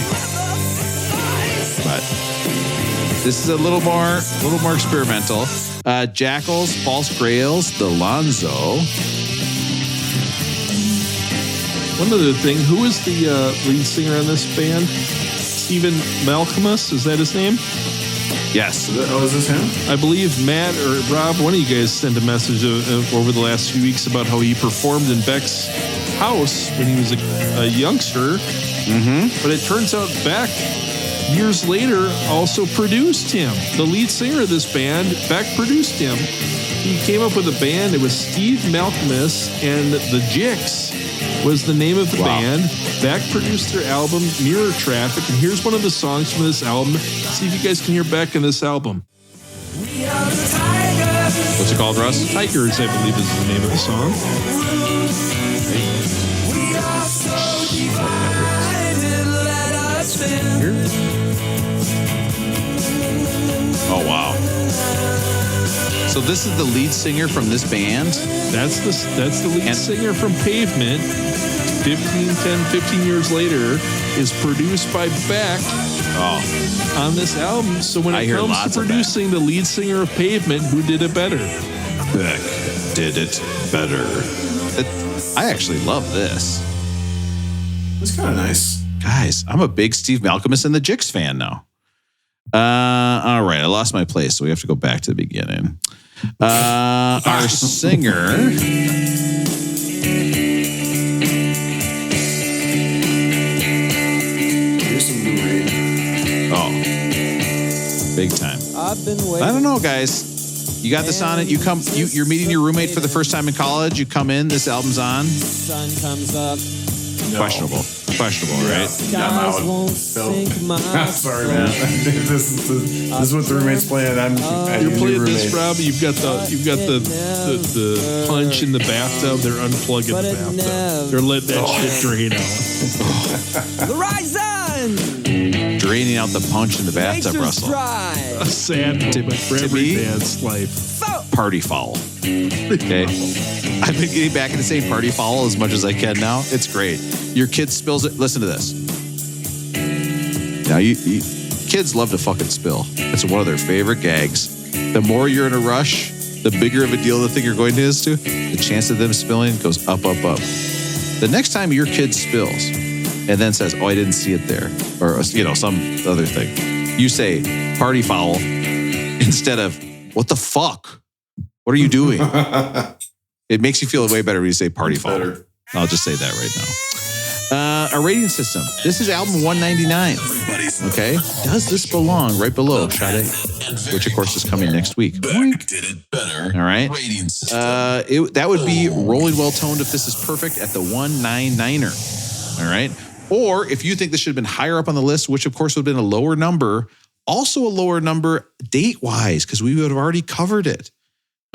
S1: But this is a little more experimental. Jackals, False Grails, Delonzo.
S3: One other thing, who is the lead singer on this band? Stephen Malcolmus, is that his name?
S1: Yes.
S5: Is this him?
S3: I believe Matt or Rob, one of you guys sent a message over the last few weeks about how he performed in Beck's house when he was a youngster.
S1: Mm-hmm.
S3: But it turns out Beck, years later, also produced him. The lead singer of this band, Beck produced him. He came up with a band. It was Steve Malcolmus, and the Jicks was the name of the band. Beck produced their album, Mirror Traffic, and here's one of the songs from this album. See if you guys can hear Beck in this album.
S1: What's it called, Russ?
S3: Tigers, I believe, is the name of the song.
S1: Oh, wow. So this is the lead singer from this band?
S3: That's the lead singer from Pavement. 15 years later, is produced by Beck on this album. So when it comes to producing the lead singer of Pavement, who did it better?
S1: Beck did it better. I actually love this.
S5: It's kind of nice.
S1: Guys, I'm a big Steve Malcolmus and the Jicks fan now. All right, I lost my place, so we have to go back to the beginning. Our singer... Big time. I don't know, guys. You got this on it. You're meeting your roommate for the first time in college. You come in. This album's on.
S9: Sun comes up.
S5: No.
S1: Questionable, right?
S5: Yeah, I'm out. Sorry, man. This is what the roommate's playing.
S3: You're playing this, Rob. You've got the punch in the bathtub. They're unplugging the bathtub. They're letting that shit drain out.
S9: The Horizon.
S1: Draining out the punch in the bathtub, Russell.
S3: A sad moment for every man's life.
S1: Party foul. Okay. I've been getting back into saying party foul as much as I can now. It's great. Your kid spills it. Listen to this. Now, you kids love to fucking spill. It's one of their favorite gags. The more you're in a rush, the bigger of a deal the thing you're going to is to, the chance of them spilling goes up, up, up. The next time your kid spills and then says, oh, I didn't see it there, or, some other thing, you say party foul instead of, what the fuck? What are you doing? It makes you feel way better when you say party foul. I'll just say that right now. Our rating system. This is album 199. Okay. Does this belong right below Sade, which of course is coming next week?
S2: Beck did it better.
S1: All right.
S2: Rating system.
S1: That would be rolling well toned if this is perfect at the 199er. All right. Or if you think this should have been higher up on the list, which of course would have been a lower number, also a lower number date wise, because we would have already covered it.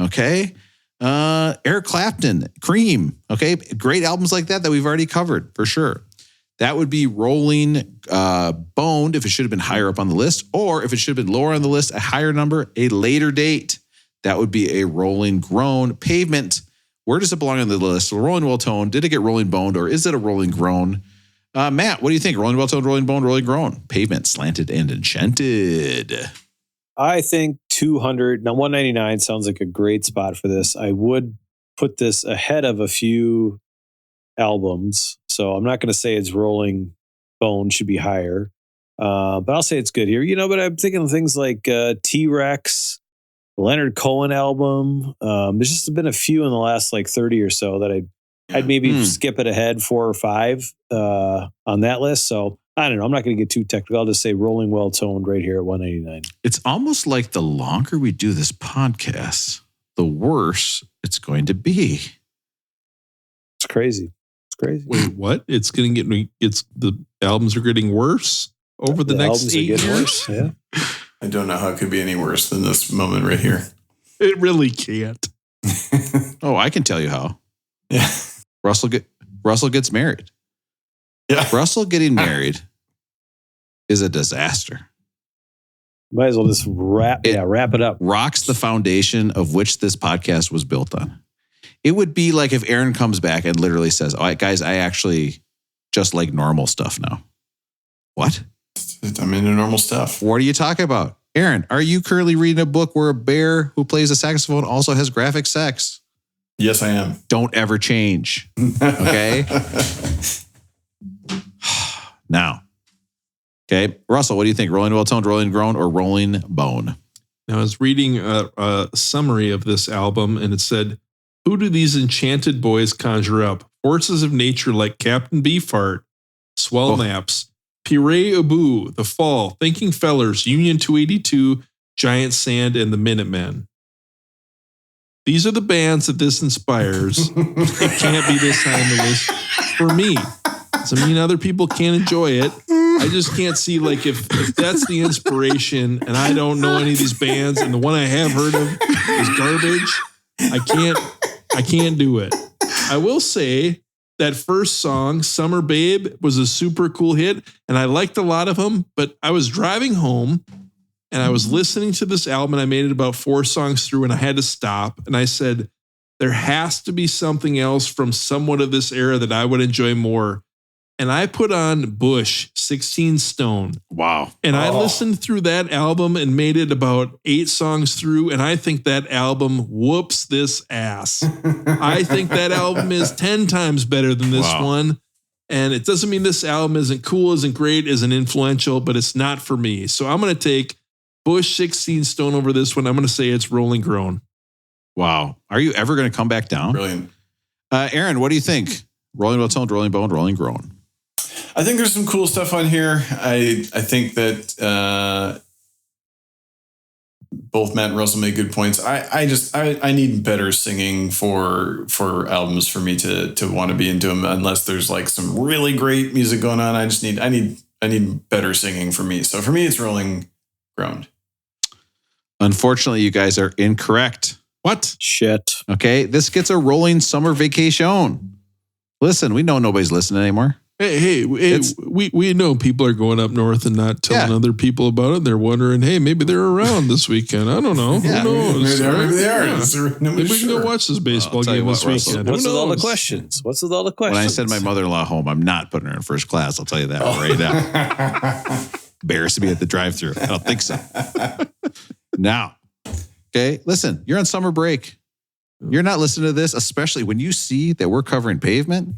S1: Okay. Eric Clapton, Cream. Okay. Great albums like that we've already covered for sure. That would be rolling boned if it should have been higher up on the list, or if it should have been lower on the list, a higher number, a later date. That would be a rolling groan. Pavement. Where does it belong on the list? Rolling well toned. Did it get rolling boned, or is it a rolling groan? Matt, what do you think? Rolling well toned, rolling boned, rolling groan. Pavement, Slanted and Enchanted.
S4: I think 200. Now 199 sounds like a great spot for this. I would put this ahead of a few albums. So I'm not going to say it's rolling bone should be higher. But I'll say it's good here. But I'm thinking of things like T-Rex, Leonard Cohen album. There's just been a few in the last 30 or so that I'd maybe skip it ahead 4 or 5 on that list. So I don't know. I'm not going to get too technical. I'll just say rolling well toned right here at 199.
S1: It's almost like the longer we do this podcast, the worse it's going to be.
S4: It's crazy.
S3: Wait, what? It's the albums are getting worse over the next 8 years.
S4: Worse, yeah.
S5: I don't know how it could be any worse than this moment right here.
S3: It really can't.
S1: Oh, I can tell you how.
S5: Yeah.
S1: Russell gets married.
S5: Yeah.
S1: Russell getting married is a disaster.
S4: Might as well just wrap it up.
S1: Rocks the foundation of which this podcast was built on. It would be like if Aaron comes back and literally says, all right, guys, I actually just like normal stuff now. What?
S5: I'm into normal stuff.
S1: What are you talking about? Aaron, are you currently reading a book where a bear who plays a saxophone also has graphic sex?
S5: Yes, I am.
S1: Don't ever change. Okay? Now. Okay. Russell, what do you think? Rolling well toned, rolling groan, or rolling bone?
S3: Now, I was reading a summary of this album, and it said, who do these enchanted boys conjure up? Forces of nature like Captain Beefheart, Swell Naps, Pire Ubu, The Fall, Thinking Fellers, Union 282, Giant Sand, and the Minutemen. These are the bands that this inspires. It can't be this high on the list for me. Doesn't mean other people can't enjoy it. I just can't see, like, if that's the inspiration and I don't know any of these bands and the one I have heard of is garbage, I can't do it. I will say that first song, Summer Babe, was a super cool hit and I liked a lot of them, but I was driving home and I was listening to this album and I made it about 4 songs through and I had to stop. And I said, there has to be something else from somewhat of this era that I would enjoy more. And I put on Bush, 16 Stone.
S1: Wow.
S3: And I listened through that album and made it about 8 songs through. And I think that album whoops this ass. I think that album is 10 times better than this one. And it doesn't mean this album isn't cool, isn't great, isn't influential, but it's not for me. So I'm going to take Bush, 16 Stone over this one. I'm going to say it's Rolling Groan.
S1: Wow. Are you ever going to come back down?
S5: Brilliant.
S1: Aaron, what do you think? Rolling well toned, rolling bone, rolling groan.
S5: I think there's some cool stuff on here. I think that both Matt and Russell made good points. I need better singing for albums for me to want to be into them. Unless there's like some really great music going on, I need better singing for me. So for me, it's Rolling Groan.
S1: Unfortunately, you guys are incorrect.
S3: What?
S4: Shit.
S1: Okay, this gets a rolling summer vacation. Listen, we know nobody's listening anymore.
S3: Hey, we know people are going up north and not telling other people about it. They're wondering, hey, maybe they're around this weekend. I don't know.
S1: Yeah.
S3: Who knows?
S5: Maybe they are.
S3: Yeah. Maybe we can go watch this baseball game this weekend.
S4: What's
S3: Who
S4: with all the
S3: knows?
S4: questions?
S1: When I send my mother-in-law home, I'm not putting her in first class. I'll tell you that right now. Embarrassed to be at the drive-thru. I don't think so. Now, okay, listen, you're on summer break. You're not listening to this, especially when you see that we're covering Pavement.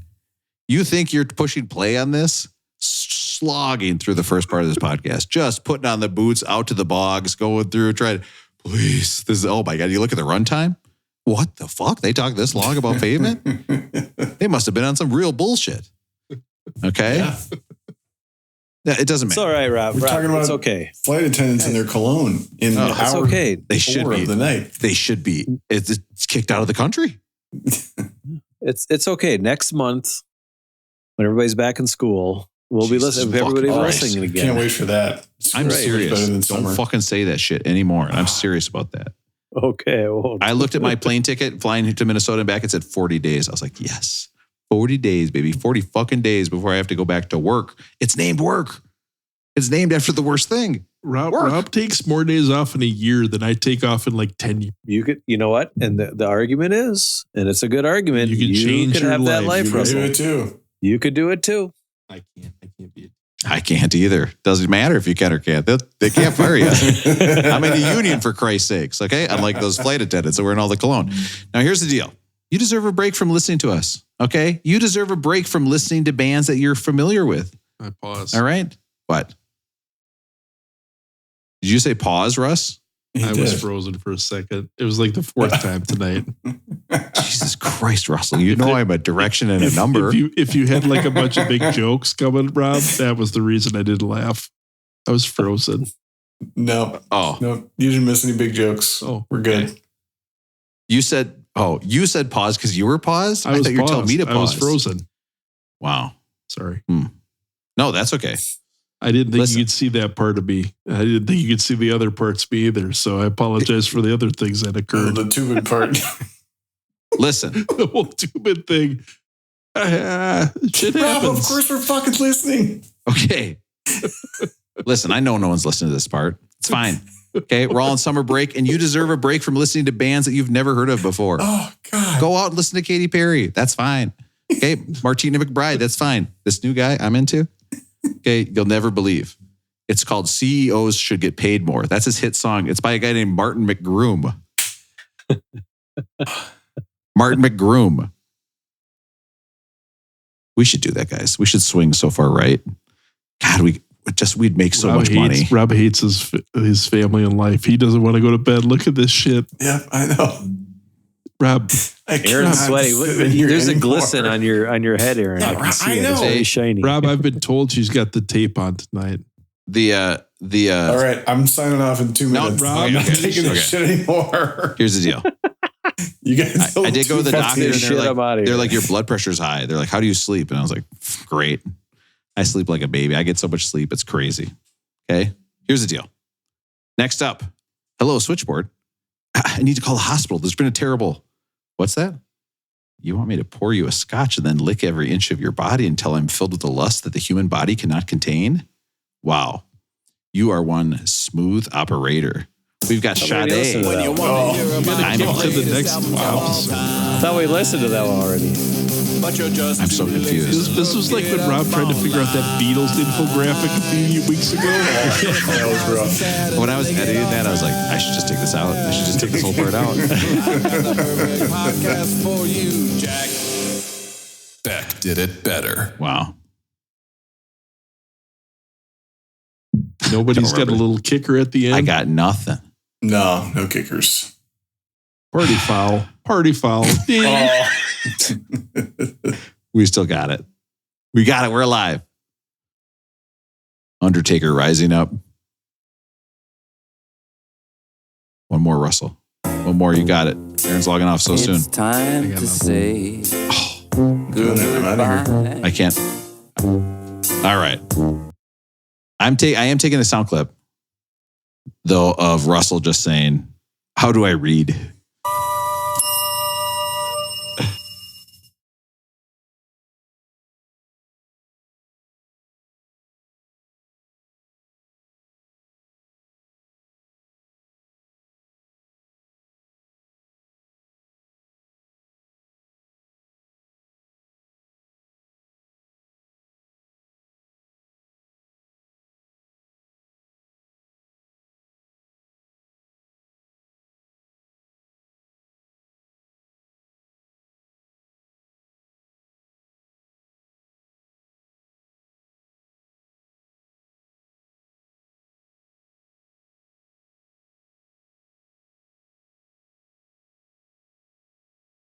S1: You think you're pushing play on this, slogging through the first part of this podcast, just putting on the boots out to the bogs, going through, trying, please, this is, oh my God, you look at the runtime. What the fuck? They talk this long about Pavement? They must have been on some real bullshit. Okay? Yeah, it doesn't matter.
S4: It's all right, Rob.
S5: We're talking about
S4: it's okay.
S5: Flight attendants in their cologne in
S4: It's
S5: hour
S4: okay.
S1: They should
S5: 4
S1: be.
S5: of the night.
S1: They should be. It's kicked out of the country.
S4: It's okay. Next month, when everybody's back in school, we'll be
S1: Jesus
S4: listening. Everybody's
S1: fucking Christ.
S4: listening again.
S5: Can't wait for that.
S1: I'm
S5: Right.
S1: serious.
S5: Better than
S1: Don't
S5: summer.
S1: fucking say that shit anymore. I'm serious about that.
S4: Okay. Well,
S1: I looked at my plane ticket flying to Minnesota and back. It said 40 days. I was like, yes, 40 days, baby. 40 fucking days before I have to go back to work. It's named work. It's named after the worst thing.
S3: Rob takes more days off in a year than I take off in like 10 years.
S4: you know what? And the argument is, and it's a good argument.
S3: You can change
S4: could
S3: your
S4: have that
S3: life.
S4: life,
S3: You
S5: Do
S4: Russell.
S5: it too.
S4: You could do it too.
S3: I can't be it.
S1: I can't either. Doesn't matter if you can or can't. They can't fire you. I'm in a union, for Christ's sakes. Okay. Unlike those flight attendants that wear in all the cologne. Now, here's the deal. You deserve a break from listening to us. Okay. You deserve a break from listening to bands that you're familiar with.
S3: I pause.
S1: All right. What? Did you say pause, Russ?
S5: He
S3: I was
S5: did.
S3: frozen for a second. It was like the 4th time tonight.
S1: Jesus Christ, Russell. You know I'm a direction and a number.
S3: If you had like a bunch of big jokes coming, Rob, that was the reason I didn't laugh. I was frozen.
S5: No.
S1: Oh.
S5: No. You didn't miss any big jokes.
S3: Oh,
S5: We're good.
S1: You said pause because you were paused?
S3: I was
S1: thought you were telling me to pause.
S3: I was frozen.
S1: Wow.
S3: Sorry.
S1: No, that's okay.
S3: I didn't think
S1: Listen.
S3: you could see that part of me. I didn't think you could see the other parts of me either. So I apologize for the other things that occurred.
S5: The tubing part.
S1: Listen.
S3: The whole stupid thing. Shit
S5: Rob,
S3: happens.
S5: of course we're fucking listening.
S1: Okay. Listen, I know no one's listening to this part. It's fine. Okay. We're all on summer break and you deserve a break from listening to bands that you've never heard of before.
S5: Oh, God.
S1: Go out and listen to Katy Perry. That's fine. Okay. Martina McBride. That's fine. This new guy I'm into. Okay, you'll never believe. It's called CEOs Should Get Paid More. That's his hit song. It's by a guy named Martin McGroom. Martin McGroom. We should do that, guys. We should swing so far right. God, we'd make so much money.
S3: Rob hates his family and life. He doesn't want to go to bed. Look at this shit.
S5: Yeah, I know.
S3: Rob,
S4: Aaron's sweaty. There's a glisten on your head, Aaron.
S5: Yeah,
S4: I can see
S5: I
S4: it.
S5: know.
S4: It's very shiny.
S3: Rob, I've been told she's got the tape on tonight.
S5: All right, I'm signing off in 2 minutes.
S3: Rob,
S5: I'm not
S1: okay.
S5: taking this shit anymore.
S1: Here's the deal.
S5: You guys,
S1: I did go to the doctor and
S4: Shit, I'm outta
S1: they're
S4: here.
S1: like, your blood pressure's high. They're like, how do you sleep? And I was like, great. I sleep like a baby. I get so much sleep. It's crazy. Okay. Here's the deal. Next up. Hello, switchboard. I need to call the hospital. There's been a terrible. What's that? You want me to pour you a scotch and then lick every inch of your body until I'm filled with the lust that the human body cannot contain? Wow. You are one smooth operator. We've got Sade.
S4: listen to that one.
S1: I'm
S3: To the next episode.
S4: I thought we listened to that one already.
S1: I'm so confused.
S3: This was like when Rob tried to figure out that Beatles infographic a few weeks ago.
S5: That was rough.
S1: When I was editing that, I was like, I should just take this out. I should just take this whole part out.
S7: Podcast for you, Jack.
S2: Beck did it better.
S1: Wow.
S3: Nobody's got a little kicker at the end.
S1: I got nothing.
S5: No kickers.
S3: Party foul. Party foul. Ding.
S5: Oh.
S1: We still got it. We got it. We're alive. Undertaker rising up. One more, Russell. One more. You got it. Aaron's logging off so soon.
S7: It's time to say goodbye.
S1: I can't. All right. I am taking a sound clip, though, of Russell just saying, how do I read?